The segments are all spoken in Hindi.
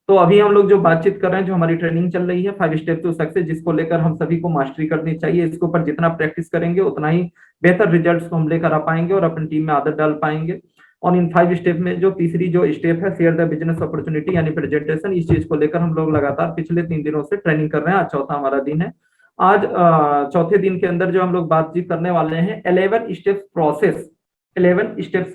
तो अभी हम लोग जो बातचीत कर रहे हैं, जो हमारी ट्रेनिंग चल रही है 5 स्टेप टू सक्सेस, जिसको लेकर हम सभी को मास्टरी करनी चाहिए। इसके ऊपर जितना प्रैक्टिस करेंगे उतना ही बेहतर रिजल्ट्स को हम लेकर आ पाएंगे और अपनी टीम में आदत डाल पाएंगे। और इन 5 स्टेप में जो तीसरी जो स्टेप है, शेयर द बिजनेस अपॉर्चुनिटी यानी प्रेजेंटेशन, इस चीज को लेकर हम लोग लगातार पिछले 3 दिनों से ट्रेनिंग कर रहे हैं। आज चौथा हमारा दिन है। आज चौथे दिन के अंदर जो हम लोग बातचीत करने वाले हैं 11 steps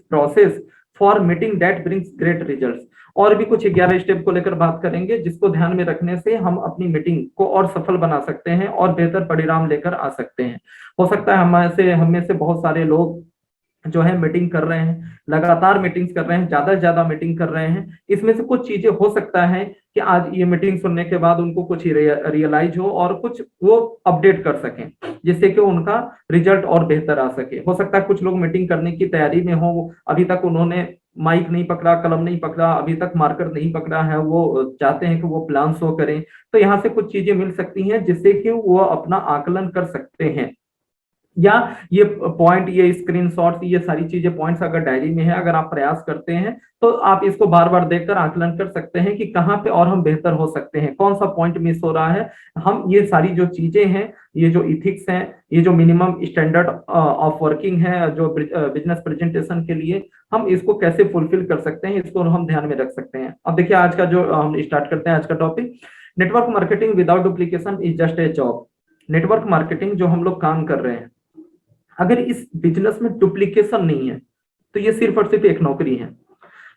process for meeting that brings great results. और भी कुछ 11 स्टेप को लेकर बात करेंगे, जिसको ध्यान में रखने से हम अपनी मीटिंग को और सफल बना सकते हैं और बेहतर परिणाम लेकर आ सकते हैं। हो सकता है हम में से बहुत सारे लोग जो है मीटिंग कर रहे हैं, लगातार मीटिंग्स कर रहे हैं, ज्यादा से ज्यादा मीटिंग कर रहे हैं। इसमें से कुछ चीजें हो सकता है कि आज ये मीटिंग सुनने के बाद उनको कुछ रियलाइज हो और कुछ वो अपडेट कर सकें, जिससे कि उनका रिजल्ट और बेहतर आ सके। हो सकता है कुछ लोग मीटिंग करने की तैयारी में हो, अभी तक उन्होंने माइक नहीं पकड़ा, कलम नहीं पकड़ा, अभी तक मार्कर नहीं पकड़ा है, वो चाहते हैं कि वो प्लान शो करें। तो यहाँ से कुछ चीजें मिल सकती हैं जिससे कि वो अपना आकलन कर सकते हैं। या ये पॉइंट, ये स्क्रीनशॉट्स, ये सारी चीजें पॉइंट्स अगर डायरी में है, अगर आप प्रयास करते हैं तो आप इसको बार बार देखकर आकलन कर सकते हैं कि कहाँ पे और हम बेहतर हो सकते हैं, कौन सा पॉइंट मिस हो रहा है। हम ये सारी जो चीजें हैं, ये जो इथिक्स हैं, ये जो मिनिमम स्टैंडर्ड ऑफ वर्किंग है जो बिजनेस प्रेजेंटेशन के लिए, हम इसको कैसे फुलफिल कर सकते हैं, इसको हम ध्यान में रख सकते हैं। अब देखिए आज का जो हम स्टार्ट करते हैं आज का topic, network marketing without duplication is just a job. Network marketing जो हम लोग काम कर रहे हैं, अगर इस बिजनेस में डुप्लीकेशन नहीं है तो ये सिर्फ और सिर्फ एक नौकरी है।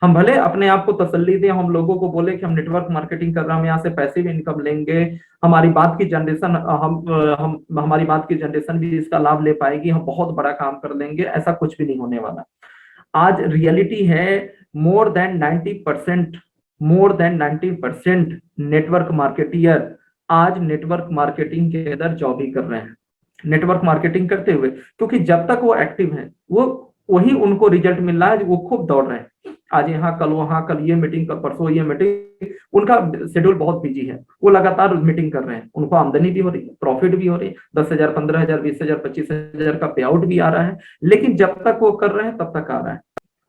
हम भले अपने आप को तसल्ली दें, हम लोगों को बोले कि हम नेटवर्क मार्केटिंग कर रहे हैं, हम यहाँ से पैसिव इनकम लेंगे, हमारी बात की जनरेशन हम हमारी बात की जनरेशन भी इसका लाभ ले पाएगी, हम बहुत बड़ा काम कर लेंगे, ऐसा कुछ भी नहीं होने वाला। आज रियलिटी है, मोर देन 90% नेटवर्क मार्केटियर आज नेटवर्क मार्केटिंग के अंदर जॉब ही कर रहे हैं, नेटवर्क मार्केटिंग करते हुए। क्योंकि जब तक वो एक्टिव है, वो वही उनको रिजल्ट मिल रहा है, वो खूब दौड़ रहे हैं, आज यहाँ कल वहां, कल ये मीटिंग, कल परसों ये मीटिंग। उनका शेड्यूल बहुत बिजी है, वो लगातार मीटिंग कर रहे हैं, उनको आमदनी भी हो रही है, प्रॉफिट भी हो रही है, 10,000, 15,000, 20,000, 25,000 का पे आउट भी आ रहा है। लेकिन जब तक वो कर रहे हैं तब तक आ रहा है।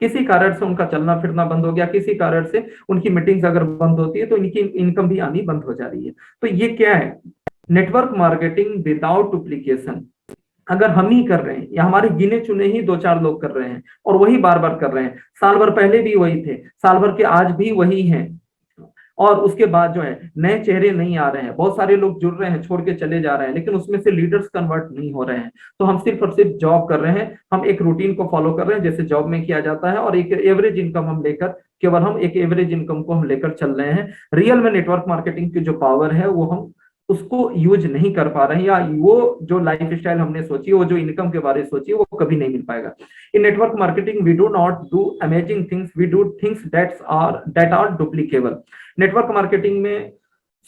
किसी कारण से उनका चलना फिरना बंद हो गया, किसी कारण से उनकी मीटिंग्स अगर बंद होती है तो इनकी इनकम भी आनी बंद हो जा रही है। तो ये क्या है, नेटवर्क मार्केटिंग विदाउट डुप्लीकेशन। अगर हम ही कर रहे हैं या हमारे गिने चुने ही 2-4 लोग कर रहे हैं और वही बार बार कर रहे हैं, साल भर पहले भी वही थे, साल भर के आज भी वही हैं, और उसके बाद जो है नए चेहरे नहीं आ रहे हैं, बहुत सारे लोग जुड़ रहे हैं, छोड़ के चले जा रहे हैं, लेकिन उसमें से लीडर्स कन्वर्ट नहीं हो रहे हैं, तो हम सिर्फ और सिर्फ जॉब कर रहे हैं, हम एक रूटीन को फॉलो कर रहे हैं जैसे जॉब में किया जाता है, और एक एवरेज इनकम हम लेकर, केवल हम एक एवरेज इनकम को हम लेकर चल रहे हैं। रियल में नेटवर्क मार्केटिंग की जो पावर है वो हम उसको यूज नहीं कर पा रहे हैं, या वो जो लाइफ स्टाइल हमने सोची, वो जो इनकम के बारे में सोची, वो कभी नहीं मिल पाएगा। In network marketing we do not do amazing things, we do things that are duplicable. Network marketing में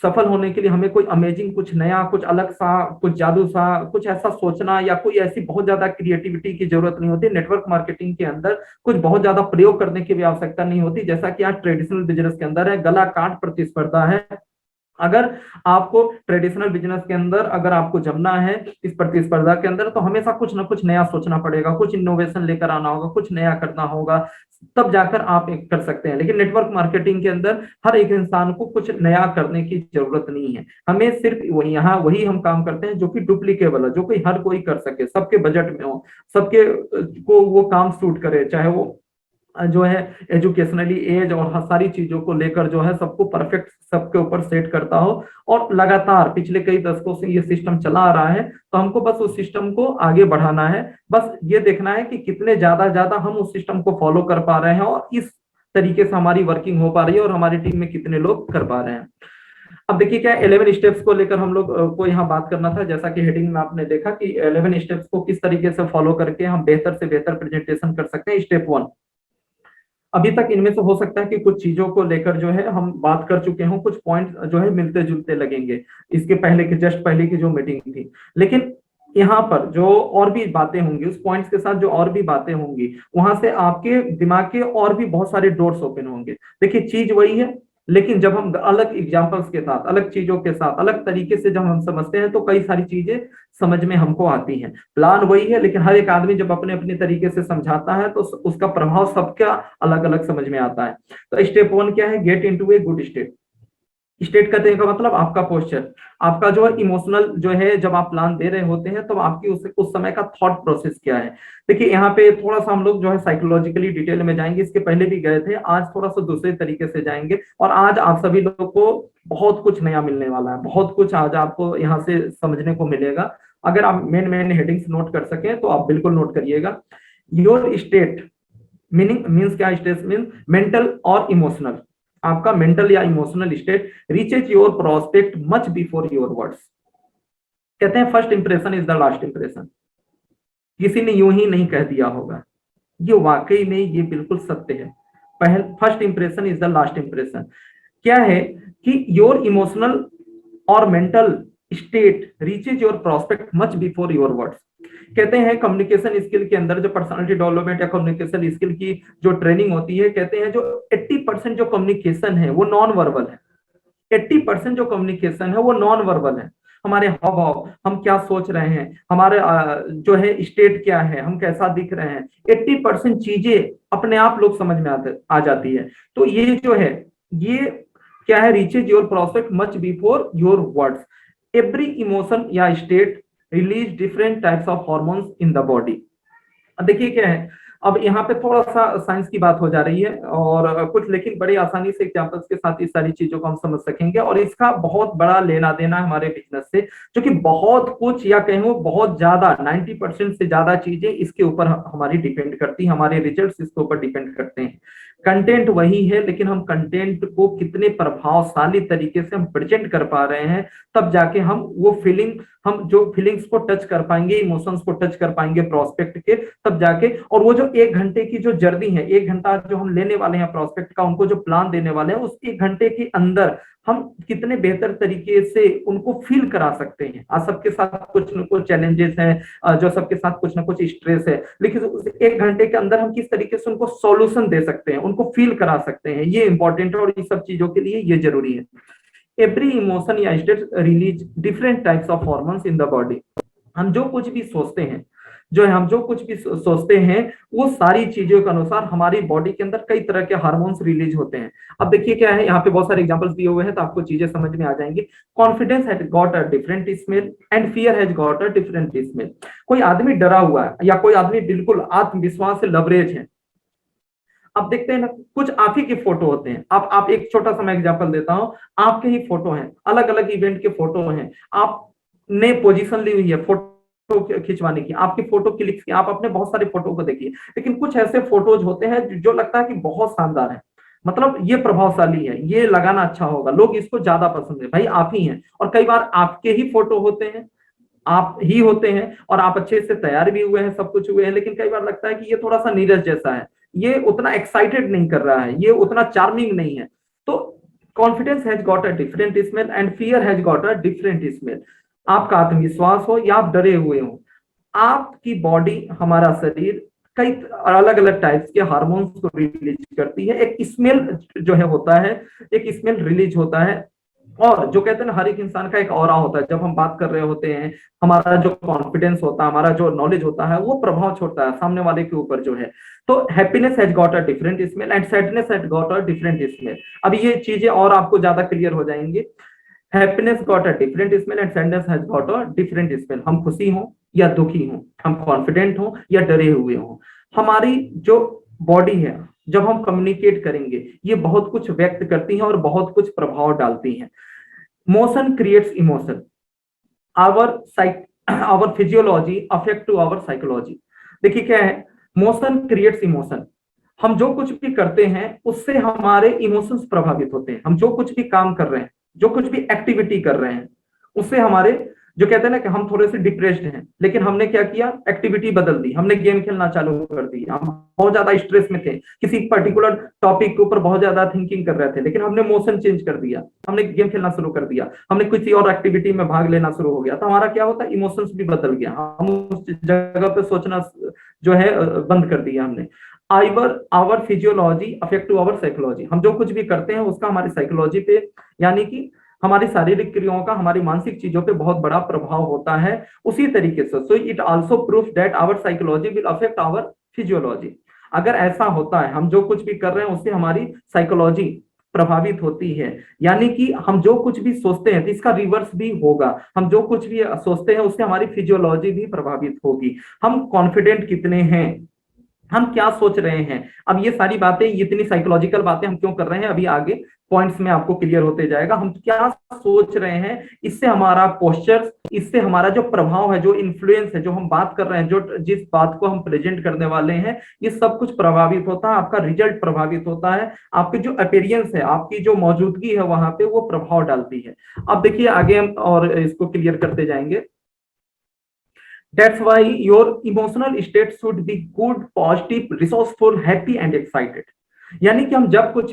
सफल होने के लिए हमें कोई अमेजिंग, कुछ नया, कुछ अलग सा, कुछ जादू सा, कुछ ऐसा सोचना या कोई ऐसी बहुत ज्यादा क्रिएटिविटी की जरूरत नहीं होती। नेटवर्क मार्केटिंग के अंदर कुछ बहुत ज्यादा प्रयोग करने की भी आवश्यकता नहीं होती, जैसा कि आज ट्रेडिशनल बिजनेस के अंदर है, गला काट प्रतिस्पर्धा है। अगर आपको ट्रेडिशनल बिजनेस के अंदर अगर आपको जमना है इस प्रतिस्पर्धा के अंदर, तो हमेशा कुछ ना कुछ नया सोचना पड़ेगा, कुछ इनोवेशन लेकर आना होगा, कुछ नया करना होगा, तब जाकर आप एक कर सकते हैं। लेकिन नेटवर्क मार्केटिंग के अंदर हर एक इंसान को कुछ नया करने की जरूरत नहीं है, हमें सिर्फ वही हम काम करते हैं जो कि डुप्लीकेबल है, जो कि हर कोई कर सके, सबके बजट में हो, सबके को वो काम सूट करे, चाहे वो जो है एजुकेशनली एज और सारी चीजों को लेकर जो है सबको परफेक्ट सबके ऊपर सेट करता हो। और लगातार पिछले कई दशकों से ये सिस्टम चला आ रहा है, तो हमको बस उस सिस्टम को आगे बढ़ाना है, बस ये देखना है कि कितने ज्यादा हम उस सिस्टम को फॉलो कर पा रहे हैं और इस तरीके से हमारी वर्किंग हो पा रही है और हमारी टीम में कितने लोग कर पा रहे हैं। अब देखिए क्या 11 स्टेप्स को लेकर हम लोग को यहाँ बात करना था, जैसा कि हेडिंग में आपने देखा कि 11 स्टेप्स को किस तरीके से फॉलो करके हम बेहतर से बेहतर प्रेजेंटेशन कर सकते हैं। स्टेप 1, अभी तक इनमें से हो सकता है कि कुछ चीजों को लेकर जो है हम बात कर चुके हों, कुछ पॉइंट जो है मिलते जुलते लगेंगे इसके पहले की, जस्ट पहले की जो मीटिंग थी, लेकिन यहाँ पर जो और भी बातें होंगी, उस पॉइंट्स के साथ जो और भी बातें होंगी, वहां से आपके दिमाग के और भी बहुत सारे डोर्स ओपन होंगे। देखिए चीज वही है, लेकिन जब हम अलग एग्जांपल्स के साथ, अलग चीजों के साथ, अलग तरीके से जब हम समझते हैं तो कई सारी चीजें समझ में हमको आती हैं। प्लान वही है, लेकिन हर एक आदमी जब अपने अपने तरीके से समझाता है तो उसका प्रभाव सबका अलग अलग समझ में आता है। तो स्टेप 1 क्या है, get into a good state. State कहते हैं का मतलब आपका पोस्चर, आपका जो इमोशनल जो है, जब आप प्लान दे रहे होते हैं तो आपकी उस समय का थॉट प्रोसेस क्या है। देखिए यहाँ पे थोड़ा सा हम लोग जो है साइकोलॉजिकली डिटेल में जाएंगे, इसके पहले भी गए थे, आज थोड़ा सा दूसरे तरीके से जाएंगे। और आज आप सभी लोगों को बहुत कुछ नया मिलने वाला है, बहुत कुछ आज आपको यहाँ से समझने को मिलेगा। अगर आप मेन मेन हेडिंग्स नोट कर सकें तो आप बिल्कुल नोट करिएगा। योर स्टेट मीनिंग मीन्स क्या, स्टेट मीन्स मेंटल और इमोशनल। आपका मेंटल या emotional state reaches your prospect much before your words. कहते हैं first impression is the last impression. किसी ने यूं ही नहीं कह दिया होगा, ये वाकई में ये बिल्कुल सत्य है। पहल first impression is the last impression. क्या है कि योर इमोशनल और mental state reaches your prospect much before your words. कहते हैं कम्युनिकेशन स्किल के अंदर जो पर्सनालिटी डेवलपमेंट या कम्युनिकेशन स्किल की जो ट्रेनिंग होती है, कहते हैं जो 80% जो कम्युनिकेशन है वो नॉन वर्बल है। 80% जो कम्युनिकेशन है वो नॉन वर्बल है। हमारे हाव भाव, हम क्या सोच रहे हैं, हमारे जो है स्टेट क्या है, हम कैसा दिख रहे हैं, 80% चीजें अपने आप लोग समझ में आ जाती है। तो ये जो है ये क्या है, reaches your prospect much before your words. Every emotion या state release different types of hormones in the body. देखिए क्या है, अब यहाँ पे थोड़ा सा साइंस की बात हो जा रही है और कुछ, लेकिन बड़ी आसानी से एग्जांपल्स के साथ इस सारी चीजों को हम समझ सकेंगे। और इसका बहुत बड़ा लेना देना है हमारे बिजनेस से, जो कि बहुत कुछ या कहीं बहुत ज्यादा 90% से ज्यादा चीजें इसके ऊपर हमारी डिपेंड करती है, हमारे रिजल्ट्स इसके ऊपर डिपेंड करते हैं। कंटेंट वही है, लेकिन हम कंटेंट को कितने प्रभावशाली तरीके से हम प्रेजेंट कर पा रहे हैं, तब जाके हम वो फीलिंग, हम जो फीलिंग्स को टच कर पाएंगे, इमोशंस को टच कर पाएंगे प्रोस्पेक्ट के, तब जाके। और वो जो 1 घंटे की जो जर्नी है, 1 घंटा जो हम लेने वाले हैं प्रोस्पेक्ट का, उनको जो प्लान देने वाले हैं, उस 1 घंटे के अंदर हम कितने बेहतर तरीके से उनको फील करा सकते हैं। आज सबके साथ कुछ न कुछ चैलेंजेस हैं, जो सबके साथ कुछ ना कुछ स्ट्रेस है, लेकिन उस 1 घंटे के अंदर हम किस तरीके से उनको सॉल्यूशन दे सकते हैं, उनको फील करा सकते हैं, ये इंपॉर्टेंट है और ये सब चीजों के लिए ये जरूरी है। एवरी इमोशन या state release different types of hormones in the body. हम जो कुछ भी सोचते हैं, जो है हम जो कुछ भी सोचते हैं, वो सारी चीजों के अनुसार हमारी बॉडी के अंदर कई तरह के हार्मोन्स रिलीज होते हैं। अब देखिए क्या है, यहाँ पे बहुत सारे एग्जांपल्स दिए हुए हैं तो आपको चीजें समझ में आ जाएंगी। Confidence has got a different smell and fear has got a different smell. कोई आदमी डरा हुआ है या कोई आदमी बिल्कुल आत्मविश्वास से लबरेज है। अब देखते हैं ना, कुछ आप ही के फोटो होते हैं, आप एक छोटा सा मैं एग्जांपल देता हूं, आपके ही फोटो हैं, अलग अलग इवेंट के फोटो हैं, आपने पोजीशन ली हुई है फोटो खिंचवाने की, आपकी फोटो क्लिक की, आप अपने बहुत सारे फोटो को देखिए, लेकिन कुछ ऐसे फोटोज होते हैं जो लगता है कि बहुत शानदार है, मतलब ये प्रभावशाली है, ये लगाना अच्छा होगा, लोग इसको ज्यादा पसंद है, भाई आप ही हैं। और कई बार आपके ही फोटो होते हैं, आप ही होते हैं और आप अच्छे से तैयार भी हुए हैं, सब कुछ हुए हैं, लेकिन कई बार लगता है कि ये थोड़ा सा नीरज जैसा है, ये उतना एक्साइटेड नहीं कर रहा है, ये उतना चार्मिंग नहीं है। तो confidence has got a different smell and fear has got a different smell. आपका आत्मविश्वास हो या आप डरे हुए हो, आपकी बॉडी, हमारा शरीर कई अलग अलग टाइप्स के हार्मोन्स को रिलीज करती है। एक स्मेल जो है होता है, एक स्मेल रिलीज होता है। और जो कहते हैं ना, हर एक इंसान का एक ऑरा होता है, जब हम बात कर रहे होते हैं, हमारा जो कॉन्फिडेंस होता है, हमारा जो नॉलेज होता है, वो प्रभाव छोड़ता है सामने वाले के ऊपर जो है। तो happiness has got a different smell and sadness has got a different smell. अब ये चीजें और आपको ज्यादा क्लियर हो जाएंगी। Happiness got a different smell and sadness has got a different smell. हम खुशी हो या दुखी हो, हम कॉन्फिडेंट हो या डरे हुए हो, हमारी जो बॉडी है, जब हम कम्युनिकेट करेंगे, ये बहुत कुछ व्यक्त करती है और बहुत कुछ प्रभाव डालती है। Motion creates emotion, our our physiology affect to our psychology. देखिए क्या है, मोशन क्रिएट्स इमोशन। हम जो कुछ भी करते हैं उससे हमारे इमोशंस प्रभावित होते हैं। हम जो कुछ भी काम कर रहे हैं, जो कुछ भी एक्टिविटी कर रहे हैं, उससे हमारे, जो कहते हैं ना कि हम थोड़े से डिप्रेस्ड हैं, लेकिन हमने क्या किया, एक्टिविटी बदल दी, हमने गेम खेलना चालू कर दिया। हम बहुत ज्यादा स्ट्रेस में थे, किसी पर्टिकुलर टॉपिक के ऊपर बहुत ज्यादा थिंकिंग कर रहे थे, लेकिन हमने मोशन चेंज कर दिया, हमने गेम खेलना शुरू कर दिया, हमने किसी और एक्टिविटी में भाग लेना शुरू हो गया, तो हमारा क्या होता है, इमोशंस भी बदल गया, हम उस जगह पे सोचना जो है बंद कर दिया हमने। Our physiology affect to our psychology. हम जो कुछ भी करते हैं उसका हमारी साइकोलॉजी पे, यानी कि हमारी शारीरिक क्रियाओं का हमारी मानसिक चीजों पे बहुत बड़ा प्रभाव होता है। उसी तरीके से so it also proves that our psychology will affect our physiology. अगर ऐसा होता है, हम जो कुछ भी कर रहे हैं उससे हमारी साइकोलॉजी प्रभावित होती है। यानी कि हम जो कुछ भी सोचते हैं तो इसका रिवर्स भी होगा, हम जो कुछ भी सोचते हैं उससे हमारी फिजियोलॉजी भी प्रभावित होगी। हम कॉन्फिडेंट कितने हैं, हम क्या सोच रहे हैं। अब ये सारी बातें, इतनी साइकोलॉजिकल बातें हम क्यों कर रहे हैं, अभी आगे पॉइंट्स में आपको क्लियर होते जाएगा। हम क्या सोच रहे हैं, इससे हमारा पोस्चर, इससे हमारा जो प्रभाव है, जो इन्फ्लुएंस है, जो हम बात कर रहे हैं, जो जिस बात को हम प्रेजेंट करने वाले हैं, ये सब कुछ प्रभावित होता है। आपका रिजल्ट प्रभावित होता है, आपकी जो अपीयरेंस है, आपकी जो मौजूदगी है वहां पे, वो प्रभाव डालती है। अब देखिए आगे हम और इसको क्लियर करते जाएंगे। That's why your emotional state should be good, positive, resourceful, happy and excited. यानी कि हम जब कुछ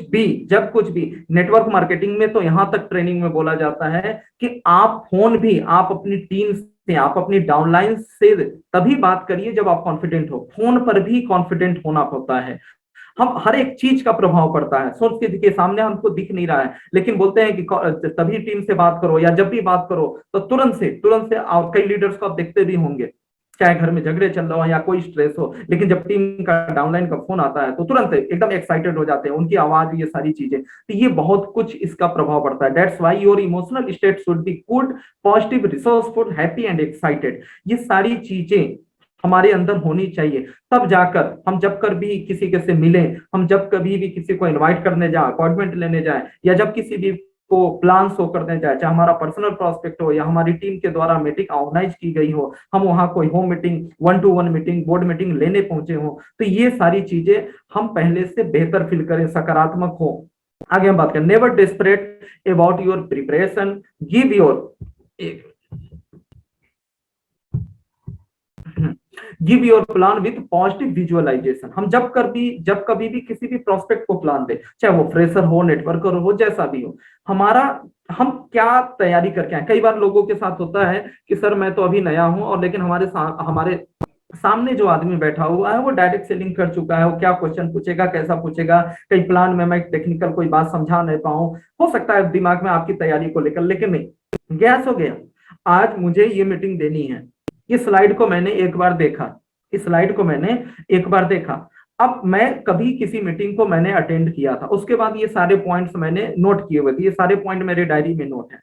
भी नेटवर्क मार्केटिंग में तो यहां तक ट्रेनिंग में बोला जाता है कि आप अपनी टीम से, आप अपनी डाउनलाइन से तभी बात करिए जब आप कॉन्फिडेंट हो। फोन पर भी कॉन्फिडेंट होना होता है। हम हर एक चीज का प्रभाव पड़ता है। सोच के देखिए, सामने हमको दिख नहीं रहा है लेकिन बोलते हैं कि तभी टीम से बात करो, या जब भी बात करो तो तुरंत से और कई लीडर्स को आप देखते भी होंगे, चाहे घर में झगड़े चल रहा हो या कोई स्ट्रेस हो, लेकिन जब टीम का डाउनलाइन का फोन आता है तो तुरंत एकदम एक्साइटेड हो जाते हैं, उनकी आवाज, ये सारी चीजें, तो ये बहुत कुछ इसका प्रभाव पड़ता है। That's why your emotional state should be good, positive, resourceful, happy and excited. ये सारी चीजें हमारे अंदर होनी चाहिए, तब जाकर हम जब कर भी किसी के से मिले, हम जब कभी भी किसी को इनवाइट करने जाए, अपॉइंटमेंट लेने जाए, या जब किसी भी को प्लान शो करने जाए, चाहे हमारा पर्सनल प्रोस्पेक्ट हो या हमारी टीम के द्वारा मीटिंग ऑर्गेनाइज की गई हो, हम वहां कोई home meeting, 1-to-1 meeting, board meeting लेने पहुंचे हो, तो ये सारी चीजें हम पहले से बेहतर फील करें, सकारात्मक हो। आगे हम बात करें, never desperate about your preparation, give your give your plan with positive visualization. हम जब कभी भी किसी भी प्रोस्पेक्ट को प्लान दे, चाहे वो फ्रेशर हो, नेटवर्कर हो, जैसा भी हो, हम क्या तैयारी करके आए। कई बार लोगों के साथ होता है कि सर मैं तो अभी नया हूं, और लेकिन हमारे सामने जो आदमी बैठा हुआ है वो डायरेक्ट सेलिंग कर चुका है, वो क्या क्वेश्चन पूछेगा, कैसा पूछेगा, कई प्लान में मैं टेक्निकल कोई बात समझा नहीं पाऊं, हो सकता है दिमाग में आपकी तैयारी को लेकर, लेकिन नहीं, गैस हो गया, आज मुझे ये मीटिंग देनी है, इस स्लाइड को मैंने एक बार देखा, अब मैं कभी किसी मीटिंग को मैंने अटेंड किया था, उसके बाद ये सारे पॉइंट्स मैंने नोट किए हुए थे, ये सारे पॉइंट मेरे डायरी में नोट है,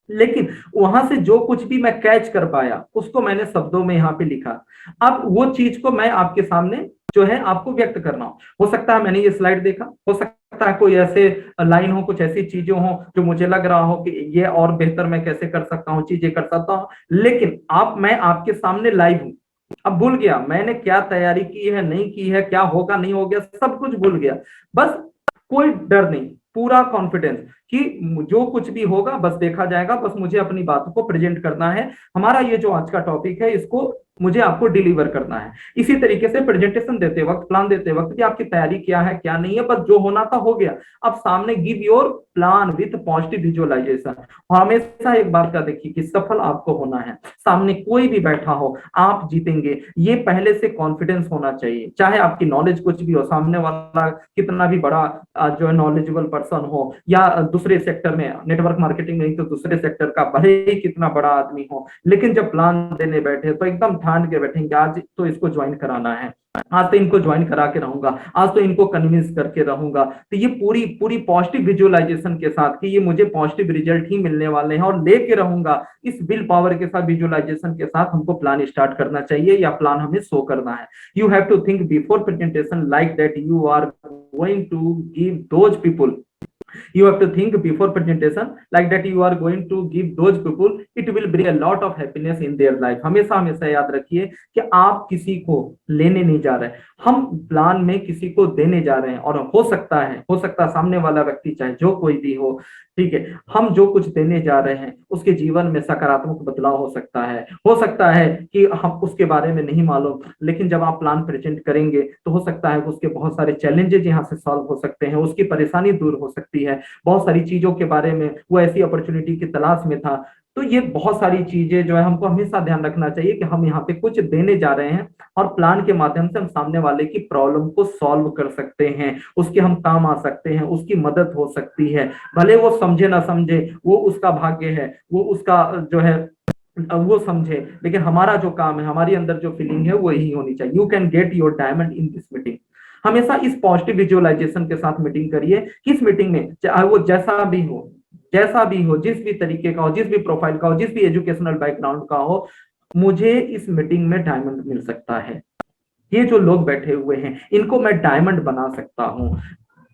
लेकिन वहां से जो कुछ भी मैं कैच कर पाया उसको मैंने शब्दों में यहाँ पे लिखा। अब वो चीज को मैं आपके सामने जो है आपको व्यक्त करना हो सकता है मैंने ये स्लाइड देखा, हो सकता है कोई ऐसे लाइन हो, कुछ ऐसी चीजें हो जो मुझे लग रहा हो कि ये और बेहतर मैं कैसे कर सकता हूँ, चीजें कर सकता हूँ, लेकिन मैं आपके सामने लाइव हूँ। अब भूल गया मैंने क्या तैयारी की है, नहीं की है, क्या होगा नहीं हो गया, सब कुछ भूल गया, बस कोई डर नहीं, पूरा कॉन्फिडेंस कि जो कुछ भी होगा बस देखा जाएगा, बस मुझे अपनी बातों को प्रेजेंट करना है। हमारा ये जो आज का टॉपिक है इसको मुझे आपको डिलीवर करना है। इसी तरीके से प्रेजेंटेशन देते वक्त, प्लान देते वक्त कि आपकी तैयारी क्या है क्या नहीं है, बस जो होना था हो गया। अब सामने give your plan with positive visualization. हमेशा एक बात का देखिए कि सफल आपको होना है, सामने कोई भी बैठा हो आप जीतेंगे, ये पहले से कॉन्फिडेंस होना चाहिए। चाहे आपकी नॉलेज कुछ भी हो, सामने वाला कितना भी बड़ा जो है नॉलेजेबल पर्सन हो, या दूसरे सेक्टर में, नेटवर्क मार्केटिंग नहीं तो दूसरे सेक्टर का भले ही कितना बड़ा आदमी हो, लेकिन जब प्लान देने बैठे तो एकदम ठान के बैठेंगे आज तो इसको ज्वाइन कराना है, आज तो इनको ज्वाइन करा के रहूंगा, आज तो इनको कन्विंस करके रहूंगा। तो ये पूरी पॉजिटिव विजुअलाइजेशन के साथ कि ये मुझे पॉजिटिव रिजल्ट ही मिलने वाले हैं और लेके रहूंगा, इस विल पावर के साथ, विजुअलाइजेशन के साथ हमको प्लान स्टार्ट करना चाहिए या प्लान हमें शो करना है। You have to think before presentation like that you are going to give those people, you have to think before presentation like that you are going to give those people, it will bring a lot of happiness in their life। हमेशा हमेशा याद रखिए कि आप किसी को लेने नहीं जा रहे हैं, हम प्लान में किसी को देने जा रहे हैं, और हो सकता है सामने वाला व्यक्ति चाहे जो कोई भी हो, ठीक है, हम जो कुछ देने जा रहे हैं उसके जीवन में सकारात्मक बदलाव हो सकता है कि हम उसके बारे में नहीं मालूम, लेकिन जब आप प्लान प्रेजेंट करेंगे तो हो सकता है उसके बहुत सारे चैलेंजेस यहाँ से सॉल्व हो सकते हैं, उसकी परेशानी दूर हो सकती है, बहुत सारी चीजों के बारे में वो ऐसी अपॉर्चुनिटी की तलाश में था। तो ये बहुत सारी चीजें जो है हमको हमेशा ध्यान रखना चाहिए कि हम यहाँ पे कुछ देने जा रहे हैं, और प्लान के माध्यम से हम सामने वाले की प्रॉब्लम को सॉल्व कर सकते हैं, उसके हम काम आ सकते हैं, उसकी मदद हो सकती है, भले वो समझे ना समझे, वो उसका भाग्य है, वो उसका जो है वो समझे, लेकिन हमारा जो काम है, हमारी अंदर जो फीलिंग है वो यही होनी चाहिए। You can get your diamond in this meeting. हमेशा इस पॉजिटिव विजुअलाइजेशन के साथ मीटिंग करिए कि इस मीटिंग में चाहे वो जैसा भी हो, जिस भी तरीके का हो, जिस भी प्रोफाइल का हो, जिस भी एजुकेशनल बैकग्राउंड का हो, मुझे इस मीटिंग में डायमंड मिल सकता है। ये जो लोग बैठे हुए हैं इनको मैं डायमंड बना सकता हूं।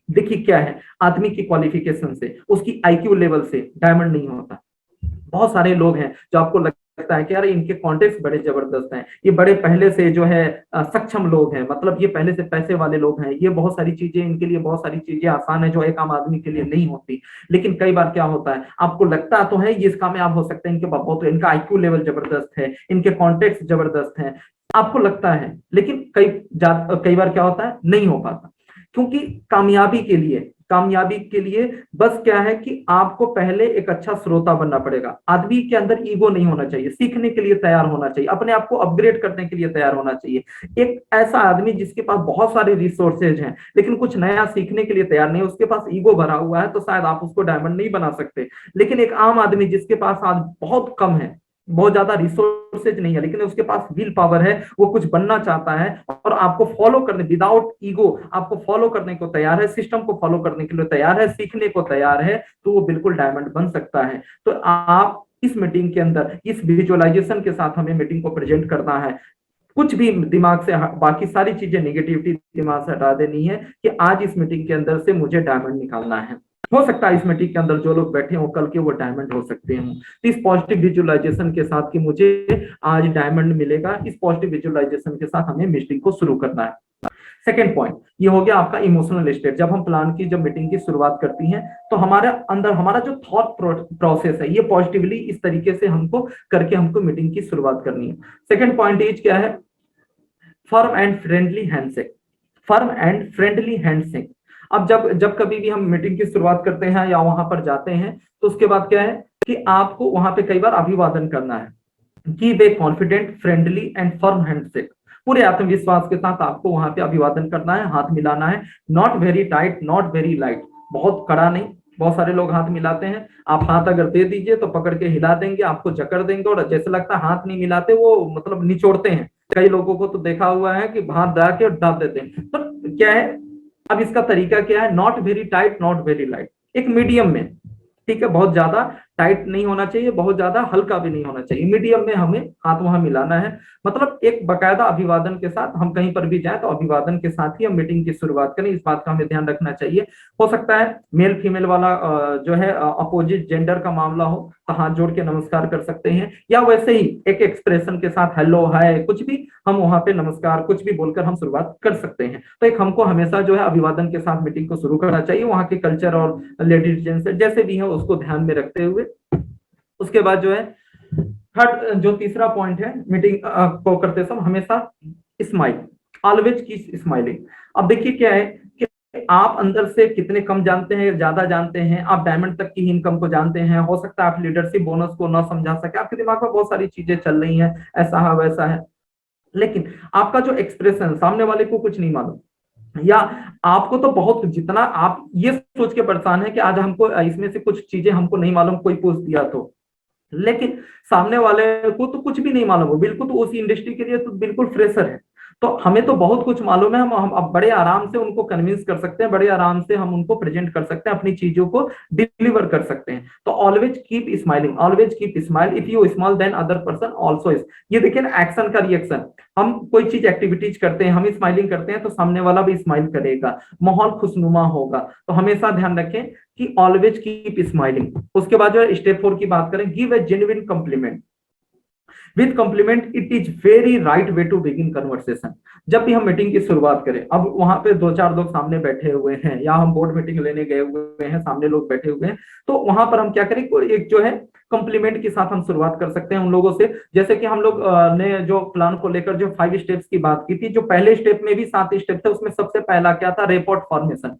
देखिए क्या है, आदमी की क्वालिफिकेशन से, उसकी आईक्यू लेवल से डायमंड नहीं होता। बहुत सारे लोग हैं जो आपको लगता है कि यार इनके कॉन्टेक्ट बड़े जबरदस्त हैं, ये बड़े पहले से जो है सक्षम लोग हैं, मतलब ये पहले से पैसे वाले लोग हैं, ये बहुत सारी चीजें, इनके लिए बहुत सारी चीजें आसान है जो एक आम आदमी के लिए नहीं होती। लेकिन कई बार क्या होता है, आपको लगता तो है ये इस कामयाब हो सकते हैं, इनके बहुत, इनका आईक्यू लेवल जबरदस्त है, इनके कॉन्टेक्ट जबरदस्त है, आपको लगता है, लेकिन कई बार क्या होता है, नहीं हो पाता। क्योंकि कामयाबी के लिए बस क्या है कि आपको पहले एक अच्छा श्रोता बनना पड़ेगा। आदमी के अंदर ईगो नहीं होना चाहिए, सीखने के लिए तैयार होना चाहिए, अपने आप को अपग्रेड करने के लिए तैयार होना चाहिए। एक ऐसा आदमी जिसके पास बहुत सारे रिसोर्सेज हैं लेकिन कुछ नया सीखने के लिए तैयार नहीं, उसके पास ईगो भरा हुआ है, तो शायद आप उसको डायमंड नहीं बना सकते। लेकिन एक आम आदमी जिसके पास आज बहुत कम है, बहुत ज्यादा रिसोर्सेज नहीं है, लेकिन उसके पास विल पावर है, वो कुछ बनना चाहता है और आपको फॉलो करने, विदाउट ईगो आपको फॉलो करने को तैयार है, सिस्टम को फॉलो करने के लिए तैयार है, सीखने को तैयार है, तो वो बिल्कुल डायमंड बन सकता है। तो आप इस मीटिंग के अंदर इस विजुअलाइजेशन के साथ हमें मीटिंग को प्रेजेंट करना है। कुछ भी दिमाग से, बाकी सारी चीजें नेगेटिविटी दिमाग से हटा देनी है कि आज इस मीटिंग के अंदर से मुझे डायमंड निकालना है। हो सकता है इस मीटिंग के अंदर जो लोग बैठे हो कल के वो डायमंड हो सकते हैं। तो इस पॉजिटिव विजुअलाइजेशन के साथ कि मुझे आज डायमंड मिलेगा, इस पॉजिटिव विजुअलाइजेशन के साथ हमें मीटिंग को शुरू करना है। सेकेंड पॉइंट ये हो गया आपका इमोशनल स्टेट। जब हम प्लान की, जब मीटिंग की शुरुआत करती हैं तो हमारे अंदर हमारा जो थॉट प्रोसेस है ये पॉजिटिवली इस तरीके से हमको करके हमको मीटिंग की शुरुआत करनी है। सेकेंड पॉइंट इज क्या है, firm and friendly handshake. Firm and friendly handshake. अब जब जब कभी भी हम मीटिंग की शुरुआत करते हैं या वहां पर जाते हैं तो उसके बाद क्या है कि आपको वहां पे कई बार अभिवादन करना है। Give a confident, friendly and firm handshake. पूरे आत्मविश्वास के साथ आपको वहां पे अभिवादन करना है, हाथ मिलाना है। Not very tight, not very light, बहुत कड़ा नहीं। बहुत सारे लोग हाथ मिलाते हैं, आप हाथ अगर दे दीजिए तो पकड़ के हिला देंगे, आपको जकड़ देंगे, और जैसे लगता है हाथ नहीं मिलाते, वो मतलब निचोड़ते हैं। कई लोगों को तो देखा हुआ है कि हाथ दबा के डाल देते हैं। तो क्या है, अब इसका तरीका क्या है, not very tight, not very light, एक मीडियम में। ठीक है, बहुत ज्यादा टाइट नहीं होना चाहिए, बहुत ज्यादा हल्का भी नहीं होना चाहिए, मीडियम में हमें हाथ वहां मिलाना है। मतलब एक बकायदा अभिवादन के साथ हम कहीं पर भी जाए तो अभिवादन के साथ ही हम मीटिंग की शुरुआत करें, इस बात का हमें ध्यान रखना चाहिए। हो सकता है मेल फीमेल वाला जो है अपोजिट जेंडर का मामला हो तो हाथ जोड़ के नमस्कार कर सकते हैं, या वैसे ही एक एक्सप्रेशन के साथ हेलो हाय कुछ भी हम वहां पे नमस्कार कुछ भी बोलकर हम शुरुआत कर सकते हैं। तो एक हमको हमेशा जो है अभिवादन के साथ मीटिंग को शुरू करना चाहिए, वहां के कल्चर और लेडीज जेंट्स जैसे भी है उसको ध्यान में रखते हुए। उसके बाद जो है थर्ड, जो तीसरा पॉइंट है मीटिंग को करते समय हमेशा स्माइल, ऑलवेज की स्माइलिंग। अब देखिए क्या है कि आप अंदर से कितने कम जानते हैं, ज्यादा जानते हैं, आप डायमंड तक की इनकम को जानते हैं, हो सकता है आप लीडरशिप बोनस को ना समझा सके, आपके दिमाग में बहुत सारी चीजें चल रही हैं, ऐसा है वैसा है, लेकिन आपका जो एक्सप्रेशन, सामने वाले को कुछ नहीं मालूम, या आपको तो बहुत, जितना आप ये सोच के परेशान है कि आज हमको इसमें से कुछ चीजें हमको नहीं मालूम, कोई पूछ दिया तो, लेकिन सामने वाले को तो कुछ भी नहीं मालूम, हो बिल्कुल, तो उसी इंडस्ट्री के लिए तो बिल्कुल फ्रेशर है, तो हमें तो बहुत कुछ मालूम है, हम अब बड़े आराम से उनको कन्विंस कर सकते हैं, बड़े आराम से हम उनको प्रेजेंट कर सकते हैं, अपनी चीजों को डिलीवर कर सकते हैं। तो always keep smiling, always keep smile, if you smile then other person also is. ये देखिए ना, एक्शन का रिएक्शन, हम कोई चीज एक्टिविटीज करते हैं, हम स्माइलिंग करते हैं तो सामने वाला भी स्माइल करेगा, माहौल खुशनुमा होगा। तो हमेशा ध्यान रखें कि ऑलवेज कीप स्माइलिंग। उसके बाद जो है स्टेप 4 की बात करें, give a genuine compliment. With compliment it is very right way to begin conversation. जब भी हम मीटिंग की शुरुआत करें, अब वहां पे दो चार लोग सामने बैठे हुए हैं, या हम बोर्ड मीटिंग लेने गए हुए हैं, सामने लोग बैठे हुए हैं, तो वहां पर हम क्या करें, एक जो है कॉम्प्लीमेंट के साथ हम शुरुआत कर सकते हैं उन लोगों से। जैसे कि हम लोग ने जो प्लान को लेकर जो 5 स्टेप्स की बात की थी, जो पहले स्टेप में भी 7 स्टेप थे, उसमें सबसे पहला क्या था, रिपोर्ट फॉर्मेशन।